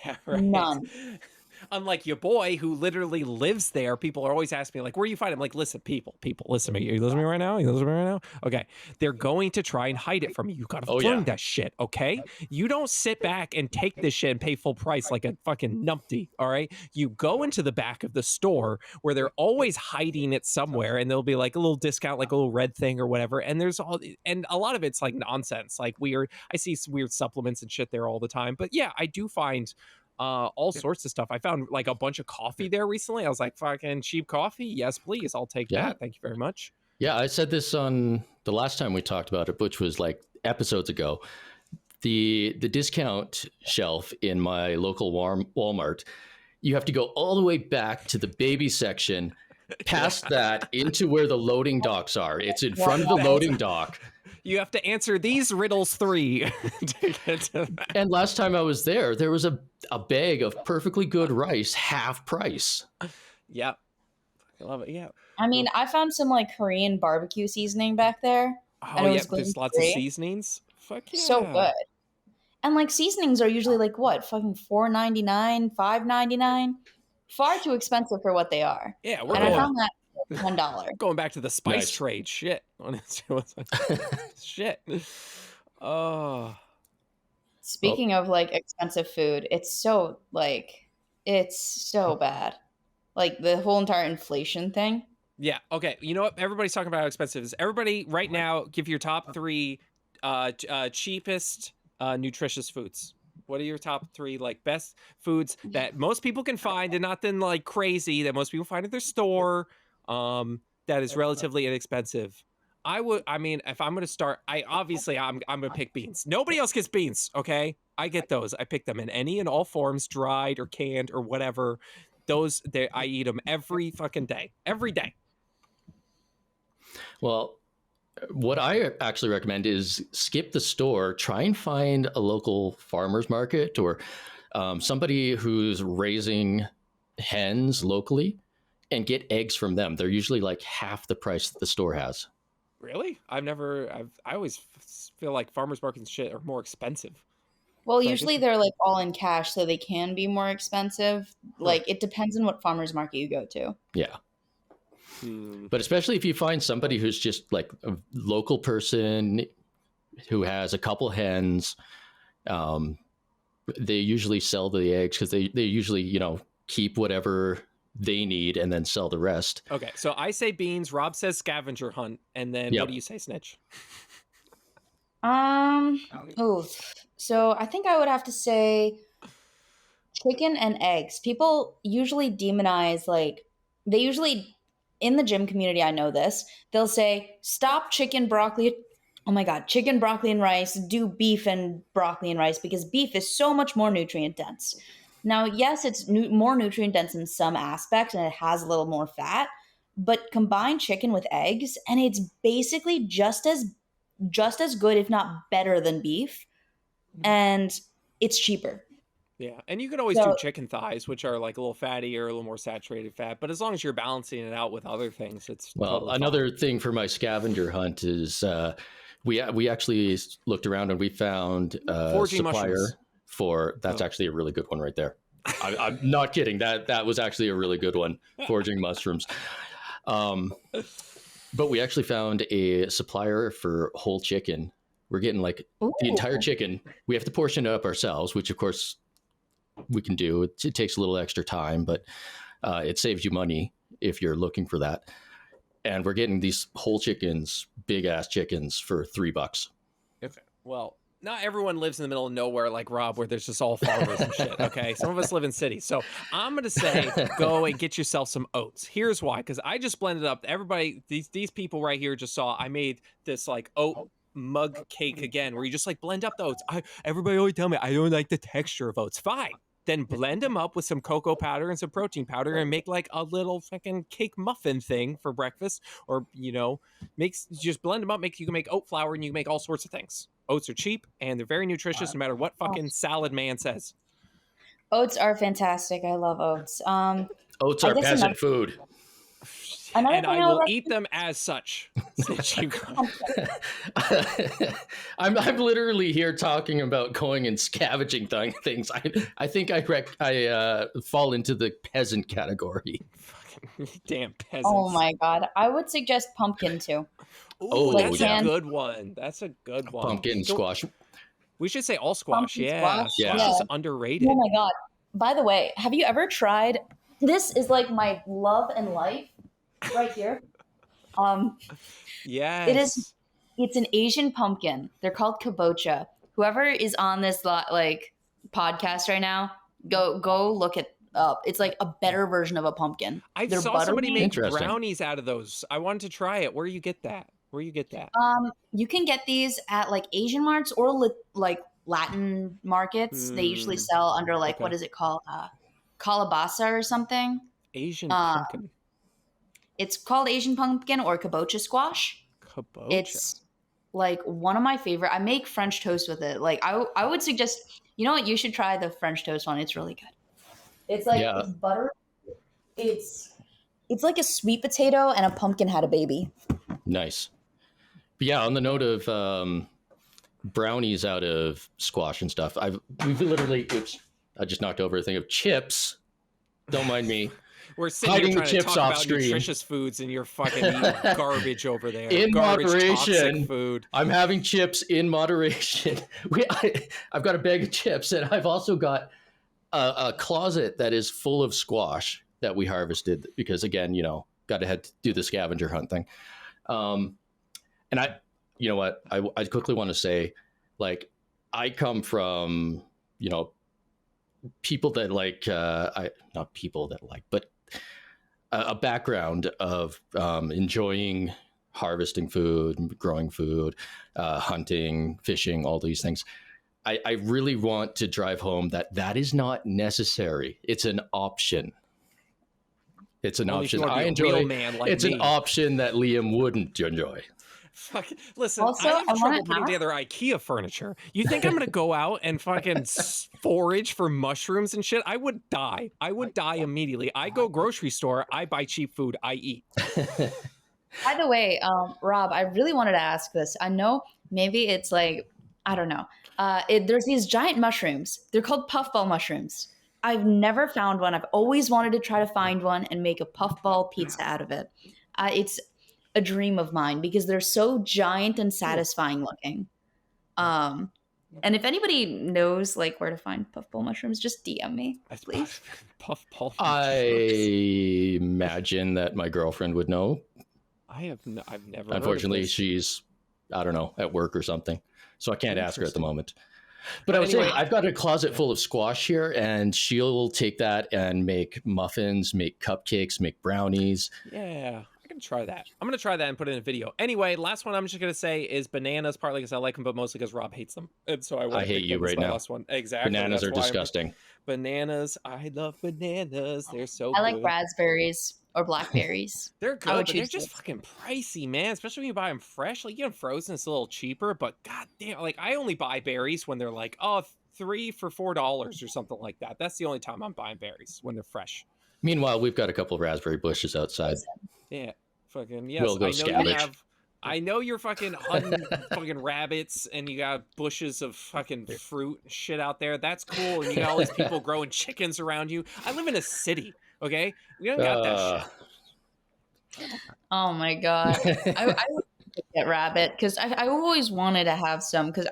Speaker 2: Yeah, right.
Speaker 3: None.
Speaker 2: Unlike your boy who literally lives there, people are always asking me, like, where you find him? Like, listen, people, listen to me. You listen to me right now? You listen to me right now? Okay. They're going to try and hide it from you. You got to learn that shit, okay? You don't sit back and take this shit and pay full price like a fucking numpty, all right? You go into the back of the store where they're always hiding it somewhere, and there'll be like a little discount, like a little red thing or whatever, and a lot of it's like nonsense, like I see weird supplements and shit there all the time, but yeah, I do find all sorts of stuff. I found like a bunch of coffee there recently. I was like, fucking cheap coffee? Yes, please. I'll take that. Thank you very much.
Speaker 1: Yeah, I said this on the last time we talked about it, which was like episodes ago. The discount shelf in my local Walmart, you have to go all the way back to the baby section, past that into where the loading docks are. It's in front of the loading dock.
Speaker 2: You have to answer these riddles 3 to get to that.
Speaker 1: And last time I was there was a bag of perfectly good rice, half price.
Speaker 2: Yeah. I love it. Yeah.
Speaker 3: I mean, I found some like Korean barbecue seasoning back there.
Speaker 2: Oh, yeah. There's lots of seasonings. Fuck yeah.
Speaker 3: So good. And like seasonings are usually like what? Fucking $4.99, $5.99. Far too expensive for what they are.
Speaker 2: Yeah.
Speaker 3: I found that $1.
Speaker 2: Going back to the spice trade. Shit. Shit. Oh.
Speaker 3: Speaking of like expensive food, it's so bad. Like the whole entire inflation thing.
Speaker 2: Yeah. Okay. You know what? Everybody's talking about how expensive it is. Everybody, right now, give your top 3 cheapest nutritious foods. What are your top 3 like best foods that most people can find and nothing like crazy that most people find at their store? That is relatively inexpensive. I mean, if I'm gonna start, I'm gonna pick beans. Nobody else gets beans. Okay, I get those. I pick them in any and all forms, dried or canned or whatever. I eat them every fucking day. Every day.
Speaker 1: Well, what I actually recommend is skip the store, try and find a local farmer's market or somebody who's raising hens locally and get eggs from them. They're usually like half the price that the store has.
Speaker 2: Really? I always feel like farmers markets and shit are more expensive.
Speaker 3: Well, usually they're like all in cash, so they can be more expensive. Like it depends on what farmer's market you go to.
Speaker 1: Yeah. But especially if you find somebody who's just like a local person who has a couple hens, they usually sell the eggs because they usually, keep whatever they need and then sell the rest.
Speaker 2: Okay, so I say beans, Rob says scavenger hunt, and then what do you say, Snitch?
Speaker 3: So I think I would have to say chicken and eggs. People usually demonize in the gym community, I know this. They'll say, stop chicken, broccoli. Oh my God, chicken, broccoli, and rice. Do beef and broccoli and rice because beef is so much more nutrient dense. Now, yes, it's more nutrient dense in some aspects and it has a little more fat, but combine chicken with eggs and it's basically just as good, if not better than beef. And it's cheaper.
Speaker 2: Yeah, and you can always do chicken thighs, which are like a little fatty or a little more saturated fat. But as long as you're balancing it out with other things, it's totally
Speaker 1: another
Speaker 2: fine.
Speaker 1: thing for my scavenger hunt is we actually looked around and we found a
Speaker 2: foraging
Speaker 1: supplier
Speaker 2: mushrooms.
Speaker 1: That's actually a really good one right there. I'm not kidding. That was actually a really good one. Foraging mushrooms. But we actually found a supplier for whole chicken. We're getting like the entire chicken. We have to portion it up ourselves, which of course we can do. It takes a little extra time, but it saves you money if you're looking for that. And we're getting these whole chickens, big ass chickens for $3.
Speaker 2: Okay. Well, not everyone lives in the middle of nowhere like Rob, where there's just all farmers and shit. Okay. Some of us live in cities. So I'm going to say go and get yourself some oats. Here's why. Because I just blended up everybody. These people right here just saw I made this like oat mug cake again, where you just like blend up the oats. Everybody always tell me I don't like the texture of oats. Fine. Then blend them up with some cocoa powder and some protein powder and make like a little fucking cake muffin thing for breakfast. Or, just blend them up. You can make oat flour and you can make all sorts of things. Oats are cheap and they're very nutritious no matter what fucking salad man says.
Speaker 3: Oats are fantastic. I love oats.
Speaker 1: Oats are peasant food.
Speaker 2: And I will eat them as such.
Speaker 1: I'm literally here talking about going and scavenging things. I think I fall into the peasant category.
Speaker 2: Damn peasants.
Speaker 3: Oh my God. I would suggest pumpkin too.
Speaker 2: Ooh, that's a good one. That's a good one.
Speaker 1: Pumpkin squash.
Speaker 2: We should say all squash.
Speaker 3: Pumpkin
Speaker 2: Squash is underrated.
Speaker 3: Oh my God. By the way, have you ever tried? This is like my love and life right here.
Speaker 2: Yes.
Speaker 3: It's an Asian pumpkin. They're called kabocha. Whoever is on this podcast right now, go look it up. It's like a better version of a pumpkin.
Speaker 2: I saw somebody make brownies out of those. I wanted to try it. Where do you get that?
Speaker 3: You can get these at like Asian marts or like Latin markets. They usually sell under what is it called? Calabasa or something.
Speaker 2: Asian pumpkin.
Speaker 3: It's called Asian pumpkin or kabocha squash.
Speaker 2: Kabocha.
Speaker 3: It's like one of my favorite. I make French toast with it. Like I would suggest, you know what? You should try the French toast one. It's really good. It's like it's butter. It's like a sweet potato and a pumpkin had a baby.
Speaker 1: Nice. But yeah, on the note of brownies out of squash and stuff, we've literally, I just knocked over a thing of chips. Don't mind me.
Speaker 2: We're sitting
Speaker 1: Hiding
Speaker 2: here
Speaker 1: the
Speaker 2: trying to
Speaker 1: chips
Speaker 2: talk
Speaker 1: off
Speaker 2: about
Speaker 1: screen.
Speaker 2: nutritious foods, and you're fucking eating garbage over there.
Speaker 1: In
Speaker 2: Garbage,
Speaker 1: moderation.
Speaker 2: toxic food.
Speaker 1: I'm having chips in moderation. I've got a bag of chips, and I've also got a closet that is full of squash that we harvested because, again, got to do the scavenger hunt thing. And you know what? I quickly want to say, like, I come from, people that like, not people that like, but a background of enjoying harvesting food, growing food, hunting, fishing, all these things. I really want to drive home that is not necessary. It's an option. It's an option I enjoy. It's an option that Liam wouldn't enjoy.
Speaker 2: Fuck. Listen,
Speaker 3: Also,
Speaker 2: I have trouble
Speaker 3: wanna
Speaker 2: putting together IKEA furniture. You think I'm going to go out and fucking forage for mushrooms and shit? I would die. I would die immediately. I go grocery store. I buy cheap food. I eat.
Speaker 3: By the way, Rob, I really wanted to ask this. I know maybe it's like, I don't know. There's these giant mushrooms. They're called puffball mushrooms. I've never found one. I've always wanted to try to find one and make a puffball pizza out of it. It's a dream of mine because they're so giant and satisfying looking. And if anybody knows like where to find puffball mushrooms, just DM me, please.
Speaker 2: Puffball.
Speaker 1: I imagine that my girlfriend would know.
Speaker 2: I've never.
Speaker 1: Unfortunately, she's, I don't know, at work or something, so I can't ask her at the moment. But I was
Speaker 2: anyway,
Speaker 1: saying, I've got a closet full of squash here, and she'll take that and make muffins, make cupcakes, make brownies.
Speaker 2: Yeah, I can try that. I'm going to try that and put it in a video. Anyway, last one I'm just going to say is bananas, partly because I like them, but mostly because Rob hates them. And so I
Speaker 1: hate you right now.
Speaker 2: Last one. Exactly.
Speaker 1: Bananas are disgusting.
Speaker 2: Bananas. I love bananas. They're so good.
Speaker 3: I like raspberries or blackberries.
Speaker 2: They're good, but they're just fucking pricey, man. Especially when you buy them fresh. Like, you get them frozen, it's a little cheaper, but goddamn, like, I only buy berries when they're like, 3 for $4 or something like that. That's the only time I'm buying berries, when they're fresh.
Speaker 1: Meanwhile, we've got a couple of raspberry bushes outside.
Speaker 2: Yeah, fucking yes.
Speaker 1: We'll go scavenge.
Speaker 2: I know you're fucking hunting fucking rabbits and you got bushes of fucking fruit and shit out there. That's cool. And you got all these people growing chickens around you. I live in a city, okay? We don't got that shit.
Speaker 3: Oh my god. I would get rabbit because I always wanted to have some because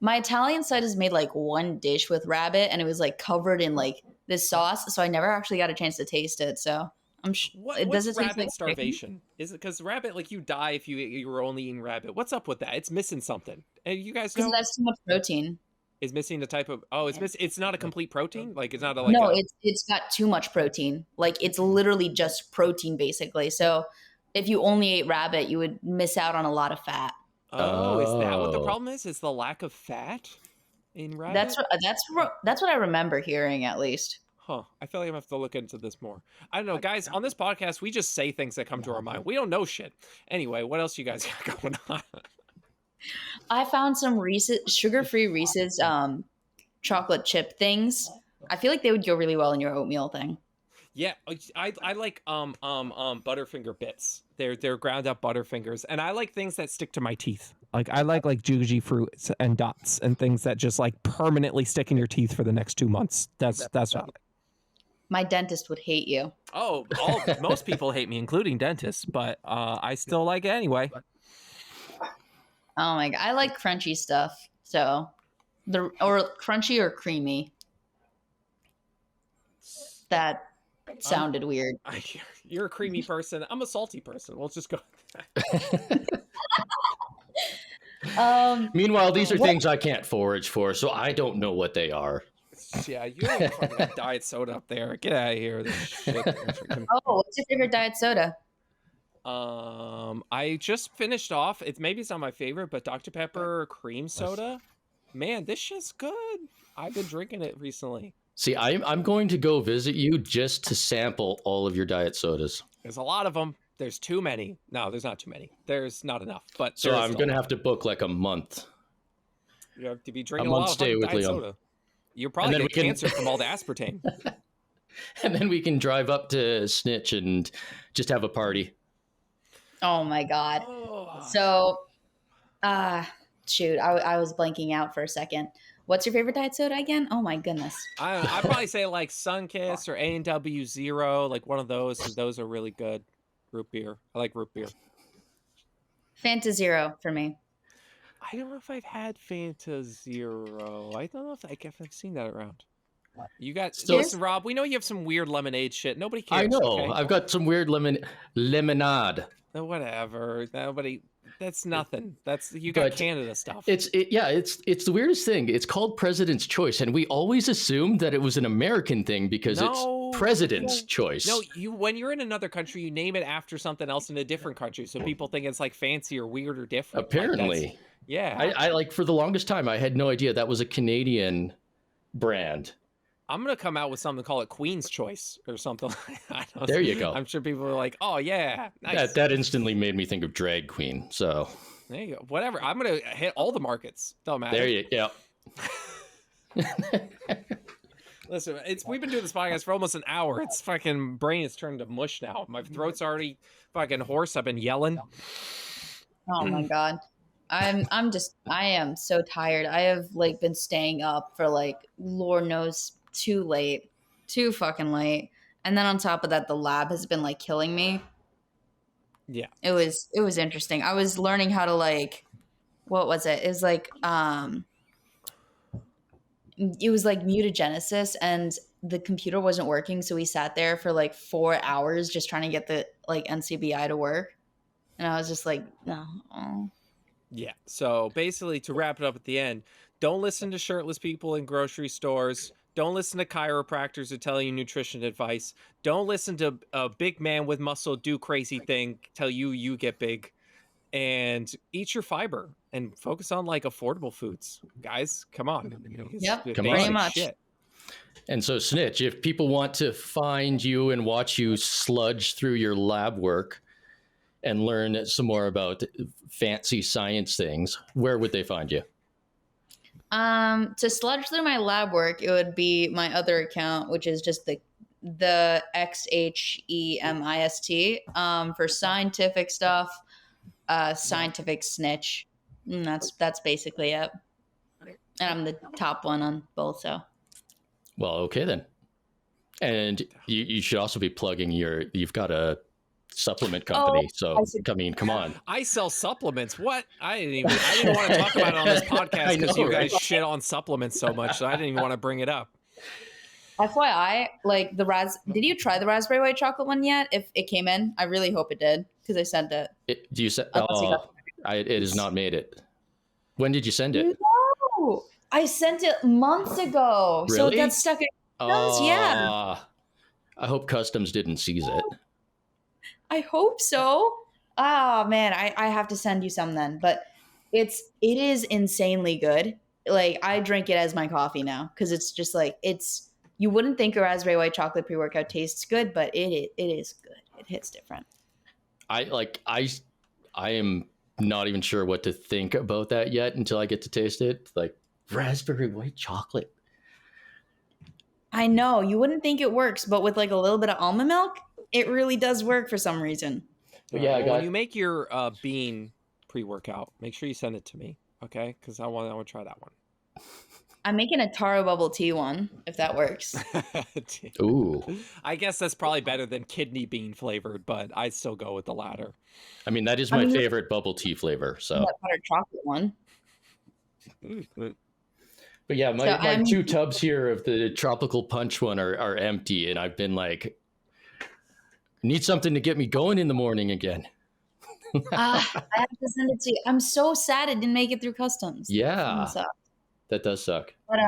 Speaker 3: my Italian side has made like one dish with rabbit and it was like covered in like this sauce, so I never actually got a chance to taste it. So I'm
Speaker 2: what's rabbit starvation? Is it because rabbit, like, you die if you were only eating rabbit? What's up with that? It's missing something. And you guys know?
Speaker 3: Because that's too much protein.
Speaker 2: Is missing the type of it's not a complete protein? Like, it's not
Speaker 3: it's got too much protein. Like, it's literally just protein basically. So if you only ate rabbit, you would miss out on a lot of fat.
Speaker 2: Oh, is that what the problem is? Is the lack of fat in rabbit?
Speaker 3: That's what I remember hearing, at least.
Speaker 2: Huh. I feel like I'm gonna have to look into this more. I don't know, guys. On this podcast, we just say things that come to our mind. We don't know shit. Anyway, what else you guys got going on?
Speaker 3: I found some sugar-free Reese's chocolate chip things. I feel like they would go really well in your oatmeal thing.
Speaker 2: Yeah, I like Butterfinger bits. They're ground up Butterfingers, and I like things that stick to my teeth. Like, I like Juji fruits and dots and things that just like permanently stick in your teeth for the next 2 months. That's what I like.
Speaker 3: My dentist would hate you.
Speaker 2: Oh, most people hate me, including dentists, but I still like it anyway.
Speaker 3: Oh my god, I like crunchy stuff. So, or crunchy or creamy. That sounded weird.
Speaker 2: You're a creamy person. I'm a salty person. We'll just go.
Speaker 1: Meanwhile, these are things I can't forage for, so I don't know what they are.
Speaker 2: Yeah, you don't even fucking have diet soda up there. Get out of here. This shit.
Speaker 3: Oh, what's your favorite diet soda?
Speaker 2: I just finished off. Maybe it's not my favorite, but Dr. Pepper cream soda. Man, this shit's good. I've been drinking it recently.
Speaker 1: See, I'm going to go visit you just to sample all of your diet sodas.
Speaker 2: There's a lot of them. There's too many. No, there's not too many. There's not enough. But
Speaker 1: so I'm going to have to book like a month.
Speaker 2: You have to be drinking a lot of diet soda. You'll probably get cancer from all the aspartame.
Speaker 1: And then we can drive up to Snitch and just have a party.
Speaker 3: Oh my god. Oh. So, shoot, I was blanking out for a second. What's your favorite diet soda again? Oh my goodness.
Speaker 2: I'd probably say like Sunkiss or A&W Zero, like one of those, because those are really good. Root beer. I like root beer.
Speaker 3: Fanta Zero for me.
Speaker 2: I don't know if I've had Fanta Zero. I don't know if I've seen that around. You got listen, Rob. We know you have some weird lemonade shit. Nobody cares.
Speaker 1: I know.
Speaker 2: Okay?
Speaker 1: I've got some weird lemonade.
Speaker 2: Whatever. Nobody. That's nothing. That's you got Canada stuff.
Speaker 1: It's the weirdest thing. It's called President's Choice, and we always assumed that it was an American thing because it's President's Choice.
Speaker 2: No, when you're in another country, you name it after something else in a different country, so people think it's like fancy or weird or different.
Speaker 1: Apparently,
Speaker 2: like yeah.
Speaker 1: I like for the longest time I had no idea that was a Canadian brand.
Speaker 2: I'm gonna come out with something, call it Queen's Choice or something.
Speaker 1: There you go.
Speaker 2: I'm sure people are like, "Oh yeah, nice."
Speaker 1: That instantly made me think of drag queen. So
Speaker 2: there you go. Whatever. I'm gonna hit all the markets. Don't matter.
Speaker 1: There you go.
Speaker 2: Listen, we've been doing this podcast for almost an hour. It's fucking brain is turned to mush now. My throat's already fucking hoarse. I've been yelling.
Speaker 3: Oh my god. I am so tired. I have like been staying up for like Lord knows too fucking late. And then on top of that, the lab has been like killing me.
Speaker 2: Yeah.
Speaker 3: It was interesting. I was learning how to like, what was it? It was like mutagenesis, and the computer wasn't working, so we sat there for like 4 hours just trying to get the like NCBI to work. And I was just like, no.
Speaker 2: Yeah. So basically, to wrap it up at the end, don't listen to shirtless people in grocery stores. Don't listen to chiropractors who tell you nutrition advice. Don't listen to a big man with muscle do crazy thing tell you get big. And eat your fiber and focus on like affordable foods, guys. Come on.
Speaker 3: Yep,
Speaker 1: pretty
Speaker 3: much.
Speaker 2: Shit.
Speaker 1: And so, Snitch, if people want to find you and watch you sludge through your lab work and learn some more about fancy science things, where would they find you?
Speaker 3: To sludge through my lab work, it would be my other account, which is just the XHEMIST, for scientific stuff, scientific snitch. And that's basically it. And I'm the top one on both, so.
Speaker 1: Well, okay then. And you should also be plugging you've got a supplement company. So, I mean, come on.
Speaker 2: I sell supplements. What? I didn't want to talk about it on this podcast because you guys shit on supplements so much. So I didn't even want to bring it up.
Speaker 3: FYI, like did you try the raspberry white chocolate one yet? If it came in, I really hope it did because I sent it.
Speaker 1: Do you send? It has not made it. When did you send it?
Speaker 3: No, I sent it months ago.
Speaker 1: Really?
Speaker 3: So it got stuck in customs. Yeah.
Speaker 1: I hope customs didn't seize it.
Speaker 3: I hope so. Oh man, I have to send you some then. But it is insanely good. Like I drink it as my coffee now because it's just like you wouldn't think a raspberry white chocolate pre-workout tastes good, but it is good. It hits different.
Speaker 1: I am not even sure what to think about that yet until I get to taste it. Like raspberry white chocolate.
Speaker 3: I know you wouldn't think it works, but with like a little bit of almond milk, it really does work for some reason.
Speaker 1: But yeah,
Speaker 2: when you make your bean pre-workout, make sure you send it to me, okay? Because I want to try that one.
Speaker 3: I'm making a taro bubble tea one, if that works.
Speaker 1: Ooh.
Speaker 2: I guess that's probably better than kidney bean flavored, but I'd still go with the latter.
Speaker 1: I mean, that is my favorite bubble tea flavor. So
Speaker 3: that butter chocolate one.
Speaker 1: But yeah, my 2 tubs here of the tropical punch one are empty, and I've been like, need something to get me going in the morning again.
Speaker 3: I have to send it to you. I'm so sad it didn't make it through customs.
Speaker 1: Yeah, that does suck.
Speaker 3: But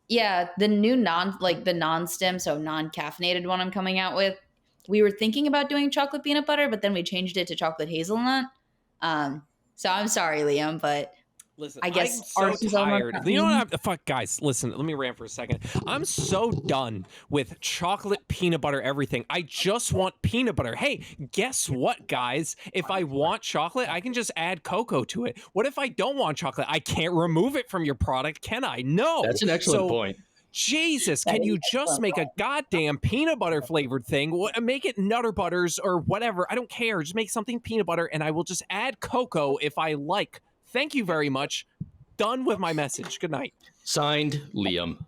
Speaker 3: yeah, the new non-stim, so non-caffeinated one I'm coming out with. We were thinking about doing chocolate peanut butter, but then we changed it to chocolate hazelnut. So I'm sorry, Liam, but
Speaker 2: listen,
Speaker 3: I guess
Speaker 2: I'm so tired. You know what? Fuck, guys, listen. Let me rant for a second. I'm so done with chocolate, peanut butter, everything. I just want peanut butter. Hey, guess what, guys? If I want chocolate, I can just add cocoa to it. What if I don't want chocolate? I can't remove it from your product, can I? No.
Speaker 1: That's an excellent point.
Speaker 2: Jesus, can you just make a goddamn peanut butter flavored thing? Make it Nutter Butters or whatever. I don't care. Just make something peanut butter, and I will just add cocoa if I like. Thank you very much. done with my message. Good night.
Speaker 1: Signed, Liam.